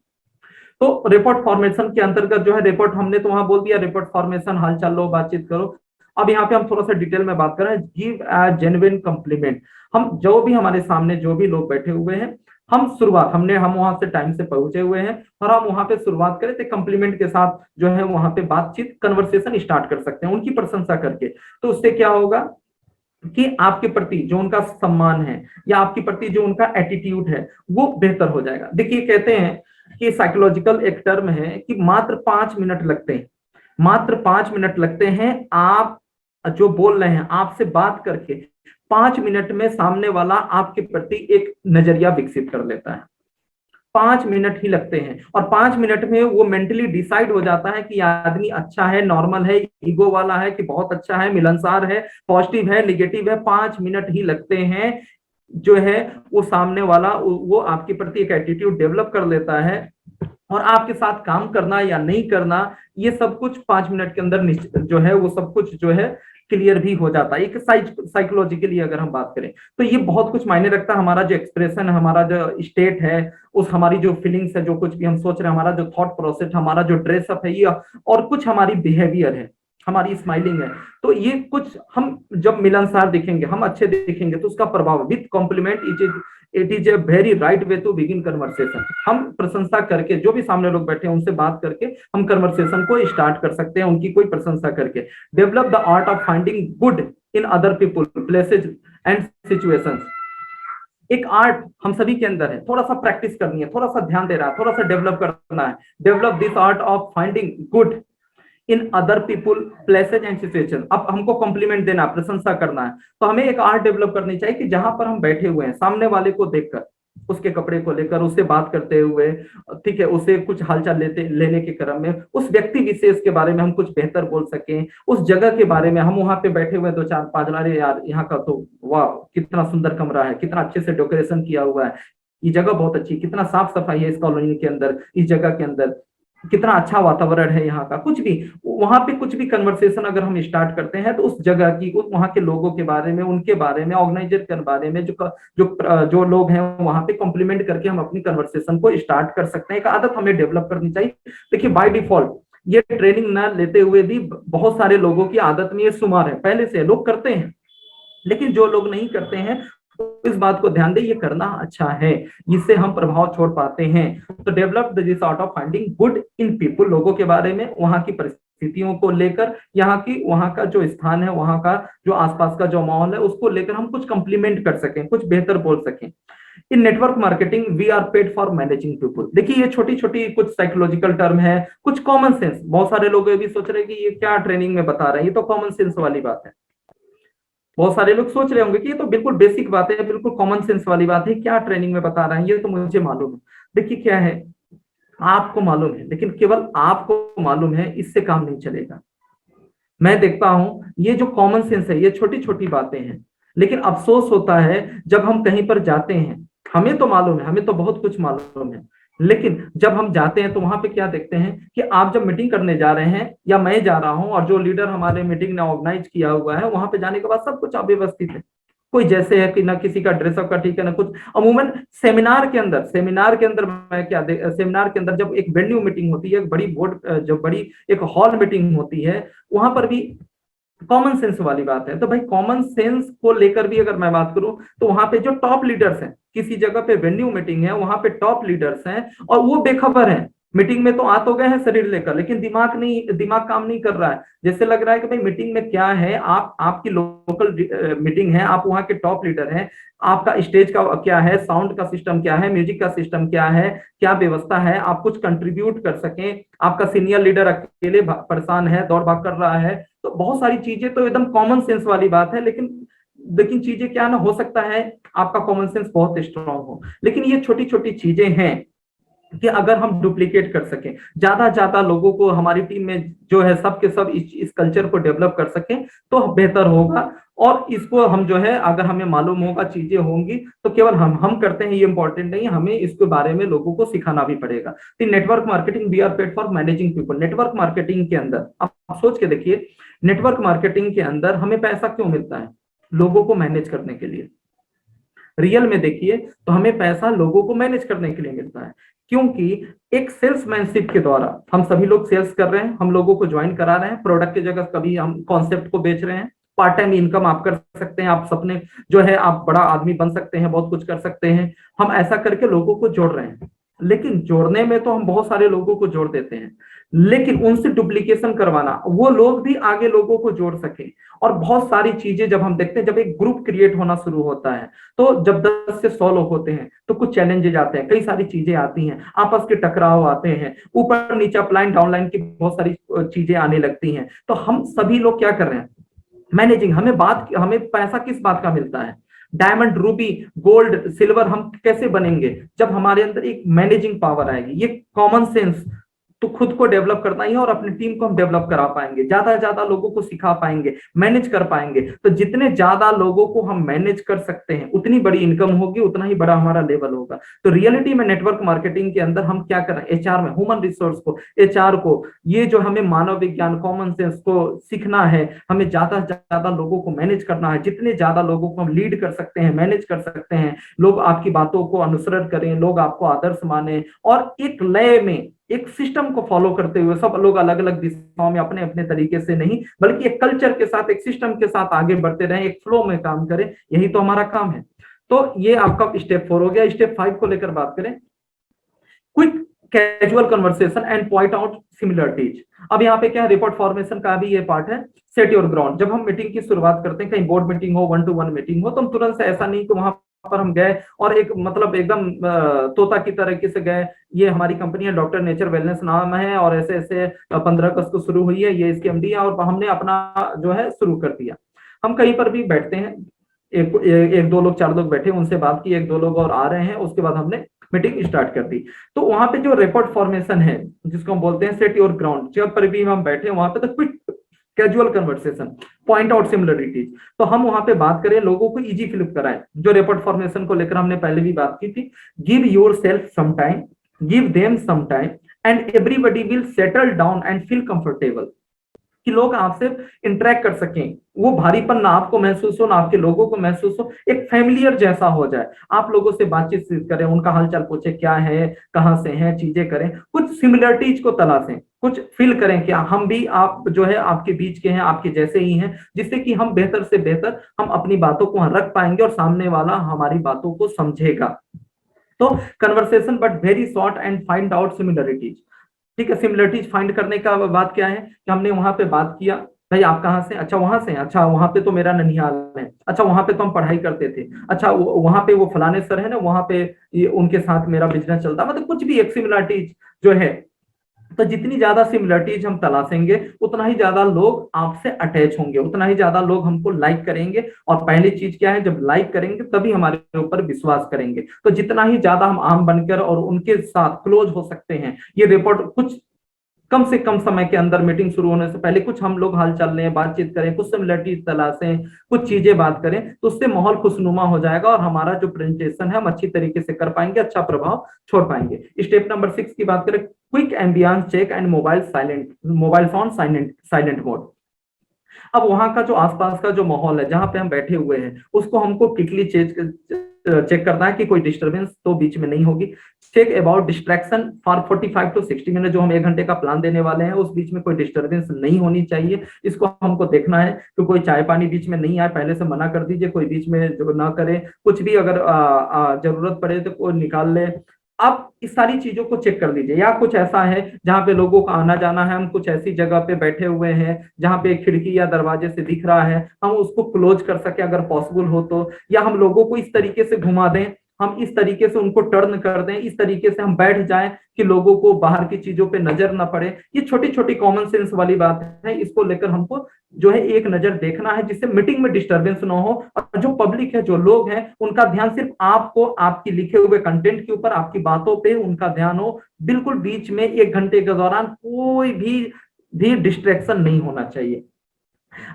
तो रिपोर्ट फॉर्मेशन के अंतर्गत जो है रिपोर्ट, हमने तो वहां बोल दिया रिपोर्ट फॉर्मेशन, हाल चाल लो, बातचीत करो। अब यहाँ पे हम थोड़ा सा डिटेल में बात कर रहे हैं, गिव ए जेन्युइन कॉम्प्लीमेंट। हम जो भी हमारे सामने जो भी लोग बैठे हुए हैं, हम शुरुआत, हम वहां से टाइम से पहुंचे हुए हैं और हम वहां पे शुरुआत करें तो कॉम्प्लीमेंट के साथ जो है वहां पे बातचीत, कन्वर्सेशन स्टार्ट कर सकते हैं उनकी प्रशंसा करके। तो उससे क्या होगा, कि आपके प्रति जो उनका सम्मान है या आपके प्रति जो उनका एटीट्यूड है वो बेहतर हो जाएगा। देखिए कहते हैं कि साइकोलॉजिकल एक टर्म है कि मात्र 5 मिनट लगते हैं, मात्र 5 मिनट लगते हैं आप जो बोल रहे हैं आपसे बात करके 5 मिनट में सामने वाला आपके प्रति एक नजरिया विकसित कर लेता है। 5 मिनट ही लगते हैं और 5 मिनट में वो मेंटली डिसाइड हो जाता है कि ये आदमी अच्छा है, नॉर्मल है, ईगो वाला है, कि बहुत अच्छा है, मिलनसार है, पॉजिटिव है, निगेटिव है। 5 मिनट ही लगते हैं जो है वो सामने वाला वो आपके प्रति एक एटीट्यूड डेवलप कर लेता है और आपके साथ काम करना या नहीं करना ये सब कुछ 5 मिनट के अंदर जो है वो सब कुछ जो है क्लियर भी हो जाता है। एक साइकोलॉजिकली अगर हम बात करें तो ये बहुत कुछ मायने रखता है। हमारा जो एक्सप्रेशन है, हमारा जो स्टेट है, उस हमारी जो फीलिंग्स है, जो कुछ भी हम सोच रहे हैं, हमारा जो थॉट प्रोसेस, हमारा जो ड्रेसअप है, ये और कुछ हमारी बिहेवियर है, हमारी स्माइलिंग है, तो ये कुछ हम जब मिलनसार दिखेंगे, हम अच्छे दिखेंगे तो उसका प्रभाव with compliment it is a very right way to begin conversation. हम प्रशंसा करके जो भी सामने लोग बैठे हैं उनसे बात करके हम कन्वर्सेशन को स्टार्ट कर सकते हैं, उनकी कोई प्रशंसा करके। Develop the art of finding good in other people, places and situations. एक आर्ट हम सभी के अंदर है, थोड़ा सा प्रैक्टिस करनी है, थोड़ा सा ध्यान दे रहा है, थोड़ा सा डेवलप करना है। Develop this art of finding good in other people, places and situation. अब हमको कॉम्प्लीमेंट देना, प्रशंसा करना है, तो हमें एक आर्ट डेवलप करनी चाहिए कि जहां पर हम बैठे हुए हैं सामने वाले को देखकर, उसके कपड़े को लेकर, उससे बात करते हुए, ठीक है, उसे कुछ हालचाल लेने के क्रम में उस व्यक्ति विशेष के बारे में हम कुछ बेहतर बोल सकें, उस जगह के बारे में। हम वहां पे बैठे हुए 2 4 5, अरे यार यहाँ का तो वाह कितना सुंदर कमरा है, कितना अच्छे से डेकोरेशन किया हुआ है, ये जगह बहुत अच्छी, कितना साफ सफाई है इस कॉलोनी के अंदर, इस जगह के अंदर कितना अच्छा वातावरण है यहाँ का। कुछ भी वहां पे कुछ भी कन्वर्सेशन अगर हम स्टार्ट करते हैं तो उस जगह की, वहां के लोगों के बारे में, उनके बारे में, ऑर्गेनाइजर के बारे में, जो लोग हैं वहां पे कॉम्प्लीमेंट करके हम अपनी कन्वर्सेशन को स्टार्ट कर सकते हैं। एक आदत हमें डेवलप करनी चाहिए। देखिए बाय डिफॉल्ट ये ट्रेनिंग ना लेते हुए भी बहुत सारे लोगों की आदत में ये शुमार है, पहले से लोग करते हैं, लेकिन जो लोग नहीं करते हैं इस बात को ध्यान दें, ये करना अच्छा है, इससे हम प्रभाव छोड़ पाते हैं। तो develop this art of finding good in people, लोगों के बारे में, वहां की परिस्थितियों को लेकर, वहां का जो स्थान है, वहां का जो आसपास का जो माहौल है, उसको लेकर हम कुछ कंप्लीमेंट कर सकें, कुछ बेहतर बोल सकें। In network marketing we are paid for managing people. देखिए ये छोटी छोटी कुछ साइकोलॉजिकल टर्म है, कुछ कॉमन सेंस। बहुत सारे लोग ये भी सोच रहे हैं कि ये क्या ट्रेनिंग में बता रहे हैं, ये तो कॉमन सेंस वाली बात है। बहुत सारे लोग सोच रहे होंगे कि ये तो बिल्कुल बेसिक बात है, बिल्कुल कॉमन सेंस वाली बात है, क्या ट्रेनिंग में बता रहे हैं, ये तो मुझे मालूम है। देखिए क्या है, आपको मालूम है, लेकिन केवल आपको मालूम है, इससे काम नहीं चलेगा। मैं देखता हूं ये जो कॉमन सेंस है, ये छोटी छोटी बातें हैं, लेकिन अफसोस होता है जब हम कहीं पर जाते हैं, हमें तो मालूम है, हमें तो बहुत कुछ मालूम है, लेकिन जब हम जाते हैं तो वहां पे क्या देखते हैं कि आप जब मीटिंग करने जा रहे हैं या मैं जा रहा हूं और जो लीडर हमारे मीटिंग ने ऑर्गेनाइज किया हुआ है, वहां पे जाने के बाद सब कुछ अव्यवस्थित है। कोई जैसे है कि ना किसी का ड्रेसअप का ठीक है ना कुछ। अमूमन सेमिनार के अंदर मैं क्या सेमिनार के अंदर जब एक वेन्यू मीटिंग होती है, बड़ी बोर्ड, जब बड़ी एक हॉल मीटिंग होती है, वहां पर भी कॉमन सेंस वाली बात है। तो भाई कॉमन सेंस को लेकर भी अगर मैं बात करूं तो वहां पे जो टॉप लीडर्स हैं, किसी जगह पे वेन्यू मीटिंग है, वहां पे टॉप लीडर्स हैं और वो बेखबर हैं। मीटिंग में तो आ तो गए हैं शरीर लेकर, लेकिन दिमाग काम नहीं कर रहा है। जैसे लग रहा है कि भाई मीटिंग में क्या है, आपकी लोकल मीटिंग है, आप वहां के टॉप लीडर हैं, आपका स्टेज का क्या है, साउंड का सिस्टम क्या है, म्यूजिक का सिस्टम क्या है, क्या व्यवस्था है, आप कुछ कंट्रीब्यूट कर सकें। आपका सीनियर लीडर अकेले परेशान है, दौड़ भाग कर रहा है। तो बहुत सारी चीजें तो एकदम कॉमन सेंस वाली बात है, लेकिन चीजें क्या ना, हो सकता है आपका कॉमन सेंस बहुत स्ट्रांग हो, लेकिन ये छोटी छोटी चीजें हैं कि अगर हम डुप्लीकेट कर सकें, ज्यादा लोगों को हमारी टीम में जो है सब के सब इस कल्चर को डेवलप कर सकें तो बेहतर होगा। और इसको हम जो है, अगर हमें मालूम होगा, चीजें होंगी, तो केवल हम करते हैं ये इंपॉर्टेंट नहीं, हमें इसके बारे में लोगों को सिखाना भी पड़ेगा। तो network marketing we are paid for managing people. Network marketing के अंदर आप सोच के देखिए, नेटवर्क मार्केटिंग के अंदर हमें पैसा क्यों मिलता है? लोगों को मैनेज करने के लिए। रियल में देखिए तो हमें पैसा लोगों को मैनेज करने के लिए मिलता है, क्योंकि एक सेल्समैनशिप के द्वारा हम सभी लोग सेल्स कर रहे हैं, हम लोगों को ज्वाइन करा रहे हैं प्रोडक्ट की जगह, कभी हम कॉन्सेप्ट को बेच रहे हैं। पार्ट टाइम इनकम आप कर सकते हैं, आप सपने जो है आप बड़ा आदमी बन सकते हैं, बहुत कुछ कर सकते हैं। हम ऐसा करके लोगों को जोड़ रहे हैं, लेकिन जोड़ने में तो हम बहुत सारे लोगों को जोड़ देते हैं, लेकिन उनसे डुप्लीकेशन करवाना, वो लोग भी आगे लोगों को जोड़ सके। और बहुत सारी चीजें जब हम देखते हैं, जब एक ग्रुप क्रिएट होना शुरू होता है, तो जब 10 से 100 लोग होते हैं तो कुछ चैलेंजेस आते हैं, कई सारी चीजें आती हैं, आपस के टकराव आते हैं, ऊपर नीचे अपलाइन डाउनलाइन की बहुत सारी चीजें आने लगती हैं। तो हम सभी लोग क्या कर रहे हैं, मैनेजिंग, हमें पैसा किस बात का मिलता है, डायमंड रूबी गोल्ड सिल्वर हम कैसे बनेंगे, जब हमारे अंदर एक मैनेजिंग पावर आएगी, ये कॉमन सेंस तो खुद को डेवलप करना ही है, और अपनी टीम को हम डेवलप करा पाएंगे, ज्यादा से ज्यादा लोगों को सिखा पाएंगे, मैनेज कर पाएंगे। तो जितने ज्यादा लोगों को हम मैनेज कर सकते हैं, उतनी बड़ी इनकम होगी, उतना ही बड़ा हमारा लेवल होगा। तो रियलिटी में नेटवर्क मार्केटिंग के अंदर हम क्या कर रहे हैं, एचआर में, ह्यूमन रिसोर्स को, एचआर को, ये जो हमें मानव विज्ञान कॉमन सेंस को सीखना है, हमें ज्यादा से ज्यादा लोगों को मैनेज करना है। जितने ज्यादा लोगों को हम लीड कर सकते हैं, मैनेज कर सकते हैं, लोग आपकी बातों को अनुसरण करें, लोग आपको आदर्श माने, और एक लय में, एक सिस्टम को फॉलो करते हुए, सब लोग अलग अलग दिशाओं में अपने अपने तरीके से नहीं, बल्कि एक कल्चर के साथ, एक सिस्टम के साथ आगे बढ़ते रहें, एक फ्लो में काम करें, यही तो हमारा काम है। तो ये आपका स्टेप 4 हो गया। स्टेप 5 को लेकर बात करें, quick casual conversation and point out similarities. अब यहाँ पे क्या है, रिपोर्ट फॉर्मेशन का भी ये पार्ट है, सेट योर ग्राउंड। जब हम मीटिंग की शुरुआत करते हैं, कहीं बोर्ड मीटिंग हो, 1-to-1 मीटिंग हो, तो हम तुरंत से ऐसा नहीं कि वहां पर हम गए और एक मतलब एकदम तोता की तरीके से गए, ये हमारी कंपनी है, डॉक्टर नेचर वेलनेस नाम है, और ऐसे ऐसे 15 अगस्त को शुरू हुई है, ये इसकी एमडी है, और हमने अपना जो है शुरू कर दिया। हम कहीं पर भी बैठते हैं, एक दो लोग, 4 लोग बैठे, उनसे बात की, 1-2 लोग और आ रहे हैं, उसके बाद हमने मीटिंग स्टार्ट कर दी। तो वहां पे जो रिपोर्ट फॉर्मेशन है, जिसको हम बोलते हैं सेट योर ग्राउंड, जब पर भी हम बैठे वहां पे, तो quick casual conversation, point out similarities, तो हम वहां पे बात करें, लोगों को इजी फ्लिप कराएं। जो रिपोर्ट फॉर्मेशन को लेकर हमने पहले भी बात की थी, give yourself some time, give them some time, and everybody will settle down and feel comfortable, कि लोग आपसे इंटरेक्ट कर सकें, वो भारीपन ना आपको महसूस हो, ना आपके लोगों को महसूस हो, एक फैमिलियर जैसा हो जाए। आप लोगों से बातचीत करें, उनका हालचाल पूछे, क्या है, कहाँ से हैं, चीजें करें, कुछ सिमिलरिटीज को तलाशें, कुछ फील करें कि हम भी आप जो है आपके बीच के हैं, आपके जैसे ही हैं, जिससे कि हम बेहतर से बेहतर हम अपनी बातों को रख पाएंगे और सामने वाला हमारी बातों को समझेगा। तो conversation but very short and find out similarities. ठीक है, सिमिलरिटीज फाइंड करने का बात क्या है कि हमने वहां पे बात किया, भाई आप कहाँ से, अच्छा वहां से, अच्छा वहां पे तो मेरा ननिहाल है, अच्छा वहां पे तो हम पढ़ाई करते थे, अच्छा वहां पे वो फलाने सर है ना, वहां पे उनके साथ मेरा बिजनेस चलता, मतलब कुछ भी एक सिमिलरिटीज जो है। तो जितनी ज्यादा सिमिलरिटीज हम तलाशेंगे, उतना ही ज्यादा लोग आपसे अटैच होंगे, उतना ही ज्यादा लोग हमको लाइक करेंगे। और पहली चीज क्या है, जब लाइक करेंगे तभी हमारे ऊपर विश्वास करेंगे। तो जितना ही ज्यादा हम आम बनकर और उनके साथ क्लोज हो सकते हैं, ये रिपोर्ट कुछ कम से कम समय के अंदर, मीटिंग शुरू होने से पहले कुछ हम लोग हाल चाल लें, बातचीत करें, कुछ सिमिलरिटीज तलाशें, कुछ चीजें बात करें, तो उससे माहौल खुशनुमा हो जाएगा और हमारा जो प्रेजेंटेशन है हम अच्छी तरीके से कर पाएंगे, अच्छा प्रभाव छोड़ पाएंगे। स्टेप नंबर 6 की बात करें, quick ambience check and mobile phone silent mode. अब वहां का जो आसपास का जो माहौल है, जहां पे हम बैठे हुए हैं, उसको हमको क्विकली चेक करना है कि कोई डिस्टरबेंस तो बीच में नहीं होगी। Check about distraction for 45 to 60 minute, जो हम 1 घंटे का प्लान देने वाले हैं, उस बीच में कोई डिस्टरबेंस नहीं होनी चाहिए। इसको हमको देखना है कि कोई चाय पानी बीच में नहीं आए, पहले से मना कर दीजिए, कोई बीच में जो ना करे, कुछ भी अगर जरूरत पड़े तो कोई निकाल ले। आप इस सारी चीजों को चेक कर लीजिए। या कुछ ऐसा है जहां पे लोगों का आना जाना है, हम कुछ ऐसी जगह पे बैठे हुए हैं जहां पे खिड़की या दरवाजे से दिख रहा है, हम उसको क्लोज कर सके अगर पॉसिबल हो तो, या हम लोगों को इस तरीके से घुमा दें, हम इस तरीके से उनको टर्न कर दें, इस तरीके से हम बैठ जाएं कि लोगों को बाहर की चीजों पे नजर ना पड़े। ये छोटी छोटी कॉमन सेंस वाली बात है, इसको लेकर हमको जो है एक नजर देखना है, जिससे मीटिंग में डिस्टरबेंस ना हो, और जो पब्लिक है, जो लोग हैं, उनका ध्यान सिर्फ आपको, आपकी लिखे हुए कंटेंट के ऊपर, आपकी बातों पे उनका ध्यान हो। बिल्कुल बीच में 1 घंटे के दौरान कोई भी डिस्ट्रैक्शन नहीं होना चाहिए।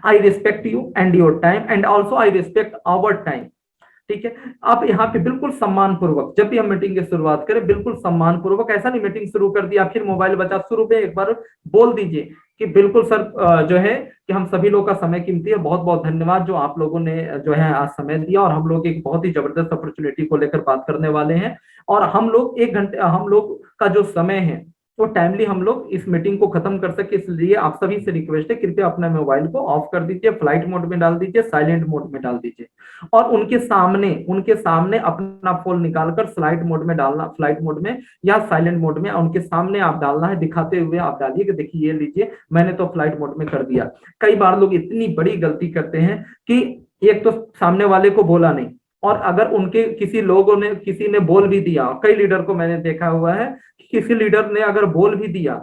I respect you and your time and also I respect our time. ठीक है, आप यहाँ पे बिल्कुल सम्मान पूर्वक, जब भी हम मीटिंग की शुरुआत करें, बिल्कुल सम्मान पूर्वक, ऐसा नहीं मीटिंग शुरू कर दिया फिर मोबाइल बचा, शुरू में एक बार बोल दीजिए कि बिल्कुल सर जो है कि हम सभी लोग का समय कीमती है, बहुत बहुत धन्यवाद जो आप लोगों ने जो है आज समय दिया, और हम लोग एक बहुत ही जबरदस्त अपॉर्चुनिटी को लेकर बात करने वाले हैं। और हम लोग 1 घंटे, हम लोग का जो समय है तो टाइमली हम लोग इस मीटिंग को खत्म कर सके, इसलिए आप सभी से रिक्वेस्ट है, कृपया अपने मोबाइल को ऑफ कर दीजिए, फ्लाइट मोड में डाल दीजिए, साइलेंट मोड में डाल दीजिए, और उनके सामने अपना फोन निकालकर फ्लाइट मोड में डालना, फ्लाइट मोड में या साइलेंट मोड में उनके सामने आप डालना है, दिखाते हुए आप डालिए कि देखिए ये लीजिए मैंने तो फ्लाइट मोड में कर दिया। कई बार लोग इतनी बड़ी गलती करते हैं कि एक तो सामने वाले को बोला नहीं, और अगर उनके किसी ने बोल भी दिया, कई लीडर को मैंने देखा हुआ है कि किसी लीडर ने अगर बोल भी दिया,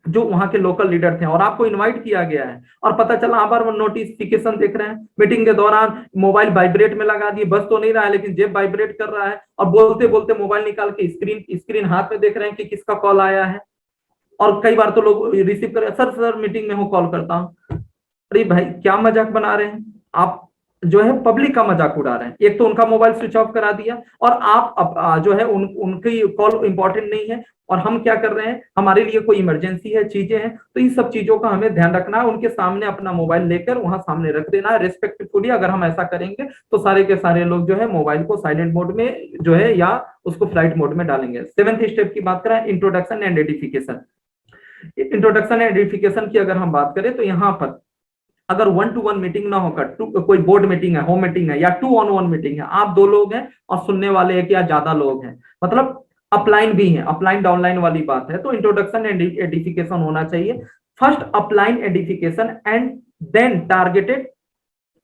जो वहां के लोकल लीडर थे और आपको इनवाइट किया गया है, और पता चला आप बार नोटिफिकेशन देख रहे हैं, मीटिंग के दौरान मोबाइल वाइब्रेट में लगा दिए, बस तो नहीं रहा है लेकिन जेब वाइब्रेट कर रहा है, और बोलते बोलते मोबाइल निकाल के स्क्रीन स्क्रीन हाथ में देख रहे हैं कि किसका कॉल आया है। और कई बार तो लोग रिसीव कर, सर सर मीटिंग में हूँ कॉल करता हूँ। अरे भाई क्या मजाक बना रहे हैं आप, जो है पब्लिक का मजाक उड़ा रहे हैं। एक तो उनका मोबाइल स्विच ऑफ करा दिया, और आप जो है उनकी कॉल इंपॉर्टेंट नहीं है, और हम क्या कर रहे हैं, हमारे लिए कोई इमरजेंसी है, चीजें हैं, तो इन सब चीजों का हमें ध्यान रखना है। उनके सामने अपना मोबाइल लेकर वहां सामने रख देना है रिस्पेक्टफुली। अगर हम ऐसा करेंगे तो सारे के सारे लोग जो है मोबाइल को साइलेंट मोड में जो है या उसको फ्लाइट मोड में डालेंगे। 7th स्टेप की बात करें, introduction and edification. Introduction and edification की अगर हम बात करें तो यहाँ पर अगर 1-to-1 मीटिंग ना होकर कोई बोर्ड मीटिंग है, होम मीटिंग है, या 2-on-1 मीटिंग है, आप 2 लोग हैं और सुनने वाले एक या ज्यादा लोग हैं, मतलब अपलाइन भी है, अपलाइन डाउनलाइन वाली बात है, तो इंट्रोडक्शन एंड एडिफिकेशन होना चाहिए। First upline edification and then targeted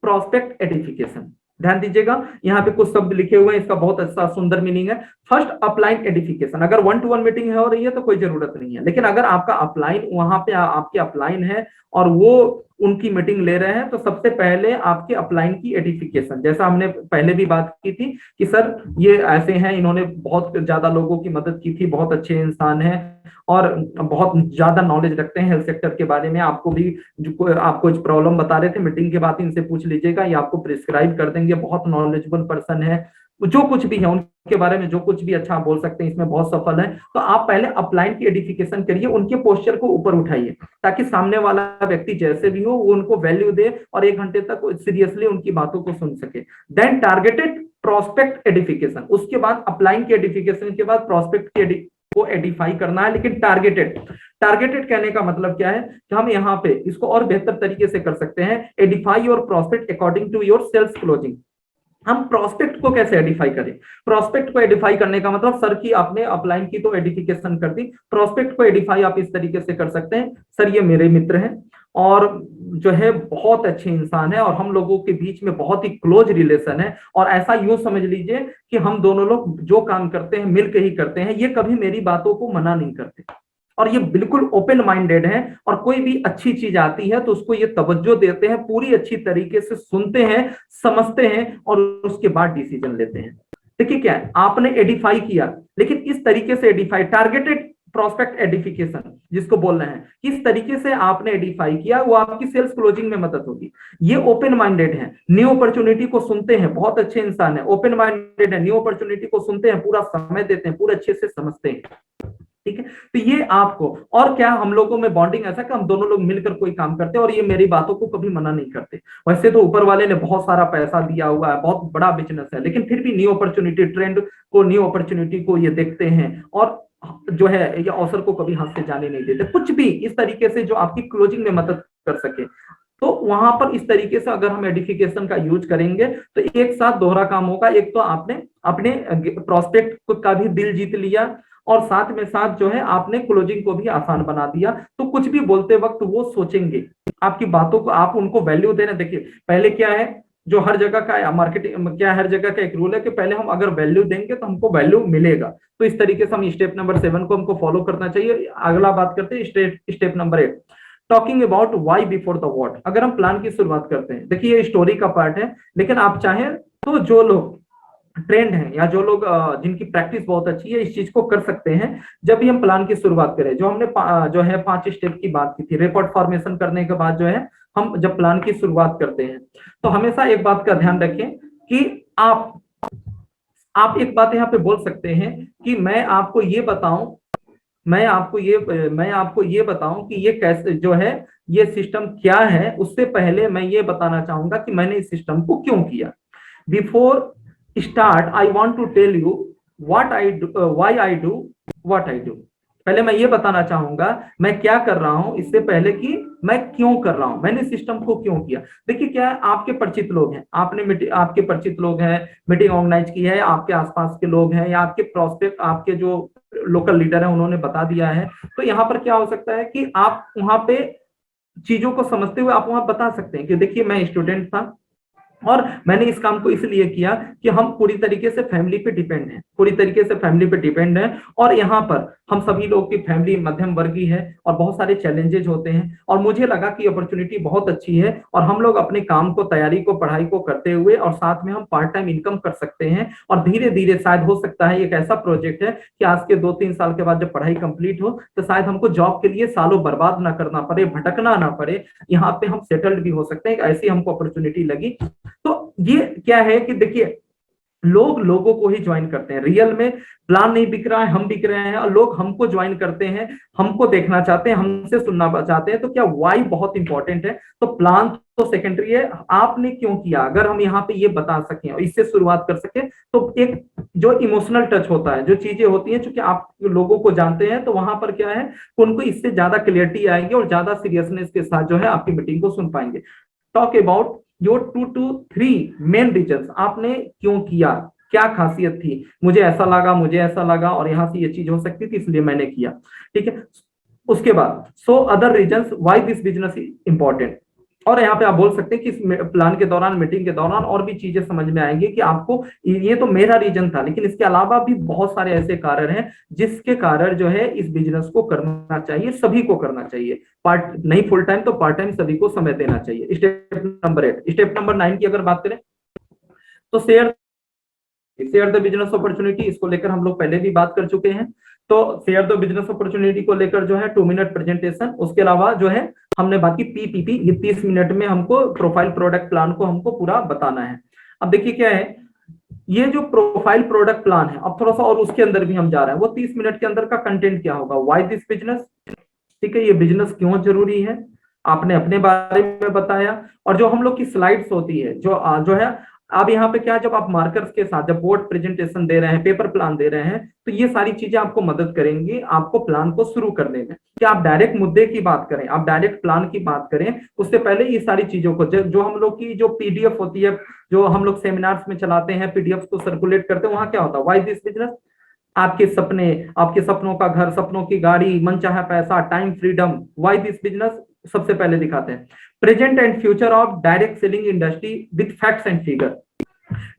prospect edification. ध्यान दीजिएगा, यहाँ पे कुछ शब्द लिखे हुए हैं, इसका बहुत अच्छा सुंदर मीनिंग है। फर्स्ट अपलाइन एडिफिकेशन, अगर 1-to-1 मीटिंग हो रही है तो कोई जरूरत नहीं है, लेकिन अगर आपका अपलाइन वहां पे आपके अपलाइन है और वो उनकी मीटिंग ले रहे हैं, तो सबसे पहले आपके अपलाइन की एडिफिकेशन, जैसा हमने पहले भी बात की थी कि सर ये ऐसे हैं, इन्होंने बहुत ज्यादा लोगों की मदद की थी, बहुत अच्छे इंसान हैं और बहुत ज्यादा नॉलेज रखते हैं हेल्थ सेक्टर के बारे में, आपको भी जो आपको प्रॉब्लम बता रहे थे मीटिंग के बाद इनसे पूछ लीजिएगा, ये आपको प्रिस्क्राइब कर देंगे, बहुत नॉलेजेबल पर्सन है, जो कुछ भी है उनके बारे में जो कुछ भी अच्छा बोल सकते हैं, इसमें बहुत सफल है। तो आप पहले अपलाइन की एडिफिकेशन करिए, उनके पोस्चर को ऊपर उठाइए, ताकि सामने वाला व्यक्ति जैसे भी हो वो उनको वैल्यू दे और 1 घंटे तक सीरियसली उनकी बातों को सुन सके। देन टारगेटेड प्रोस्पेक्ट एडिफिकेशन, उसके बाद अपलाइन की एडिफिकेशन के बाद प्रोस्पेक्ट की को एडिफाई करना है, लेकिन टारगेटेड। टारगेटेड कहने का मतलब क्या है कि हम यहाँ पे इसको और बेहतर तरीके से कर सकते हैं, edify your prospect according to your sales closing. हम प्रोस्पेक्ट को कैसे एडिफाई करें? प्रोस्पेक्ट को एडिफाई करने का मतलब, सर की आपने अपलाइन की तो एडिफिकेशन कर दी, प्रोस्पेक्ट को एडिफाई आप इस तरीके से कर सकते हैं, सर ये मेरे मित्र हैं और जो है बहुत अच्छे इंसान है और हम लोगों के बीच में बहुत ही क्लोज रिलेशन है, और ऐसा यूं समझ लीजिए कि हम दोनों लोग जो काम करते हैं मिलकर ही करते हैं, ये कभी मेरी बातों को मना नहीं करते और ये बिल्कुल ओपन माइंडेड है, और कोई भी अच्छी चीज आती है तो उसको ये तवज्जो देते हैं, पूरी अच्छी तरीके से सुनते हैं, समझते हैं और उसके बाद डिसीजन लेते हैं। देखिए क्या है, आपने एडिफाई किया, लेकिन इस तरीके से एडिफाई, टारगेटेड प्रोस्पेक्ट एडिफिकेशन जिसको बोल रहे हैं, किस तरीके से आपने एडिफाई किया वो आपकी सेल्स क्लोजिंग में मदद होगी। ये ओपन माइंडेड है, न्यू अपॉर्चुनिटी को सुनते हैं, बहुत अच्छे इंसान है, ओपन माइंडेड है, न्यू अपॉर्चुनिटी को सुनते हैं, पूरा समय देते हैं, पूरे अच्छे से समझते हैं। ठीक है, तो ये आपको, और क्या हम लोगों में बॉन्डिंग ऐसा कि हम दोनों लोग मिलकर कोई काम करते हैं और ये मेरी बातों को कभी मना नहीं करते। वैसे तो ऊपर वाले ने बहुत सारा पैसा दिया हुआ है, बहुत बड़ा बिजनेस है, लेकिन फिर भी न्यू अपॉर्चुनिटी ट्रेंड को, न्यू अपॉर्चुनिटी को ये देखते हैं और जो है ये अवसर को कभी हाथ से जाने नहीं देते, कुछ भी इस तरीके से जो आपकी क्लोजिंग में मदद कर सके। तो वहां पर इस तरीके से अगर हम एडिफिकेशन का यूज करेंगे तो एक साथ दोहरा काम होगा, एक तो आपने अपने प्रोस्पेक्ट का भी दिल जीत लिया और साथ में साथ जो है आपने क्लोजिंग को भी आसान बना दिया, तो कुछ भी बोलते वक्त वो सोचेंगे आपकी बातों को, आप उनको वैल्यू देना। देखिए पहले क्या है, जो हर जगह का मार्केटिंग क्या, हर जगह का एक रूल है कि पहले हम अगर वैल्यू देंगे तो हमको वैल्यू मिलेगा। तो इस तरीके से हम स्टेप नंबर 7 को हमको फॉलो करना चाहिए। अगला बात करते हैं step number 8, talking about why before the what. अगर हम प्लान की शुरुआत करते हैं, देखिए ये स्टोरी का पार्ट है, लेकिन आप चाहें तो जो लोग ट्रेंड है या जो लोग जिनकी प्रैक्टिस बहुत अच्छी है इस चीज को कर सकते हैं। जब भी हम प्लान की शुरुआत करें, जो हमने जो है 5 स्टेप की बात की थी, रिपोर्ट फॉर्मेशन करने के बाद जो है हम जब प्लान की शुरुआत करते हैं, तो हमेशा एक बात का ध्यान रखें कि आप एक बात यहाँ पे बोल सकते हैं कि मैं आपको ये बताऊं, मैं आपको ये बताऊं कि ये कैसे जो है ये सिस्टम क्या है, उससे पहले मैं ये बताना चाहूंगा कि मैंने इस सिस्टम को क्यों किया। Before start I want to tell you what I do, why I do what I do। पहले मैं ये बताना चाहूंगा मैं क्या कर रहा हूं, इससे पहले कि मैं क्यों कर रहा हूं, मैंने सिस्टम को क्यों किया। देखिए क्या है, आपके परिचित लोग हैं, आपने मीटिंग, आपके परिचित लोग हैं, मीटिंग ऑर्गेनाइज की है, आपके आसपास के लोग हैं, या आपके प्रोस्पेक्ट, आपके जो लोकल लीडर है उन्होंने बता दिया है। तो यहाँ पर क्या हो सकता है कि आप वहां पे चीजों को समझते हुए आप वहां बता सकते हैं कि देखिए मैं स्टूडेंट था और मैंने इस काम को इसलिए किया कि हम पूरी तरीके से फैमिली पे डिपेंड हैं, पूरी तरीके से फैमिली पे डिपेंड हैं, और यहाँ पर हम सभी लोग की फैमिली मध्यम वर्गीय है और बहुत सारे चैलेंजेस होते हैं, और मुझे लगा कि अपॉर्चुनिटी बहुत अच्छी है और हम लोग अपने काम को, तैयारी को, पढ़ाई को करते हुए और साथ में हम पार्ट टाइम इनकम कर सकते हैं। और धीरे धीरे शायद हो सकता है एक ऐसा प्रोजेक्ट है कि आज के 2-3 साल के बाद जब पढ़ाई कंप्लीट हो तो शायद हमको जॉब के लिए सालों बर्बाद ना करना पड़े, भटकना ना पड़े, यहाँ पे हम सेटल्ड भी हो सकते हैं। ऐसी हमको अपॉर्चुनिटी लगी। तो ये क्या है कि देखिए लोग लोगों को ही ज्वाइन करते हैं, रियल में प्लान नहीं बिक रहा है, हम बिक रहे हैं और लोग हमको ज्वाइन करते हैं, हमको देखना चाहते हैं, हमसे सुनना चाहते हैं। तो क्या वाई बहुत इंपॉर्टेंट है। तो प्लान तो सेकेंडरी है, आपने क्यों किया अगर हम यहाँ पे ये बता सकें और इससे शुरुआत कर सके तो एक जो इमोशनल टच होता है, जो चीजें होती हैं, चूंकि आप लोगों को जानते हैं तो वहां पर क्या है उनको इससे ज्यादा क्लियरिटी आएगी और ज्यादा सीरियसनेस के साथ जो है आपकी मीटिंग को सुन पाएंगे। Talk about your 2 to 3 main reason, आपने क्यों किया, क्या खासियत थी, मुझे ऐसा लगा, मुझे ऐसा लगा और यहां से ये चीज हो सकती थी इसलिए मैंने किया। ठीक है, उसके बाद so other reasons why this business is important. और यहाँ पे आप बोल सकते हैं कि इस प्लान के दौरान, मीटिंग के दौरान और भी चीजें समझ में आएंगी कि आपको, ये तो मेरा रीजन था लेकिन इसके अलावा भी बहुत सारे ऐसे कारण हैं जिसके कारण जो है इस बिजनेस को करना चाहिए, सभी को करना चाहिए, पार्ट नहीं फुल टाइम तो पार्ट टाइम सभी को समय देना चाहिए। स्टेप नंबर 8, स्टेप नंबर 9 की अगर बात करें तो शेयर द बिजनेस अपॉर्चुनिटी, इसको लेकर हम लोग पहले भी बात कर चुके हैं। तो शेयर द बिजनेस अपॉर्चुनिटी को लेकर जो है 2 मिनट प्रेजेंटेशन, उसके अलावा जो है हमने बाकी पीपीपी, ये 30 मिनट में हमको प्रोफाइल प्रोडक्ट प्लान को हमको पूरा बताना है। अब देखिए क्या है, ये जो प्रोफाइल प्रोडक्ट प्लान है, अब थोड़ा सा और उसके अंदर भी हम जा रहे हैं, वो 30 मिनट के अंदर का कंटेंट क्या होगा, व्हाई दिस बिजनेस, ठीक है, ये बिजनेस क्यों जरूरी है, आपने अपने बारे में बताया। और जो हम लोग की स्लाइड्स होती है, जो है, अब यहाँ पे क्या, जब आप मार्कर्स के साथ जब बोर्ड प्रेजेंटेशन दे रहे हैं, पेपर प्लान दे रहे हैं, तो ये सारी चीजें आपको मदद करेंगी आपको प्लान को शुरू करने में। कि आप डायरेक्ट मुद्दे की बात करें, आप डायरेक्ट प्लान की बात करें, उससे पहले ये सारी चीजों को, जो हम लोग की जो पीडीएफ होती है, जो हम लोग सेमिनार्स में चलाते हैं, पीडीएफ को सर्कुलेट करते हैं, वहां क्या होता है, व्हाई दिस बिजनेस, आपके सपने, आपके सपनों का घर, सपनों की गाड़ी, मनचाहा पैसा, time freedom, why this business सबसे पहले दिखाते हैं। Present and future of direct selling industry with facts and figure,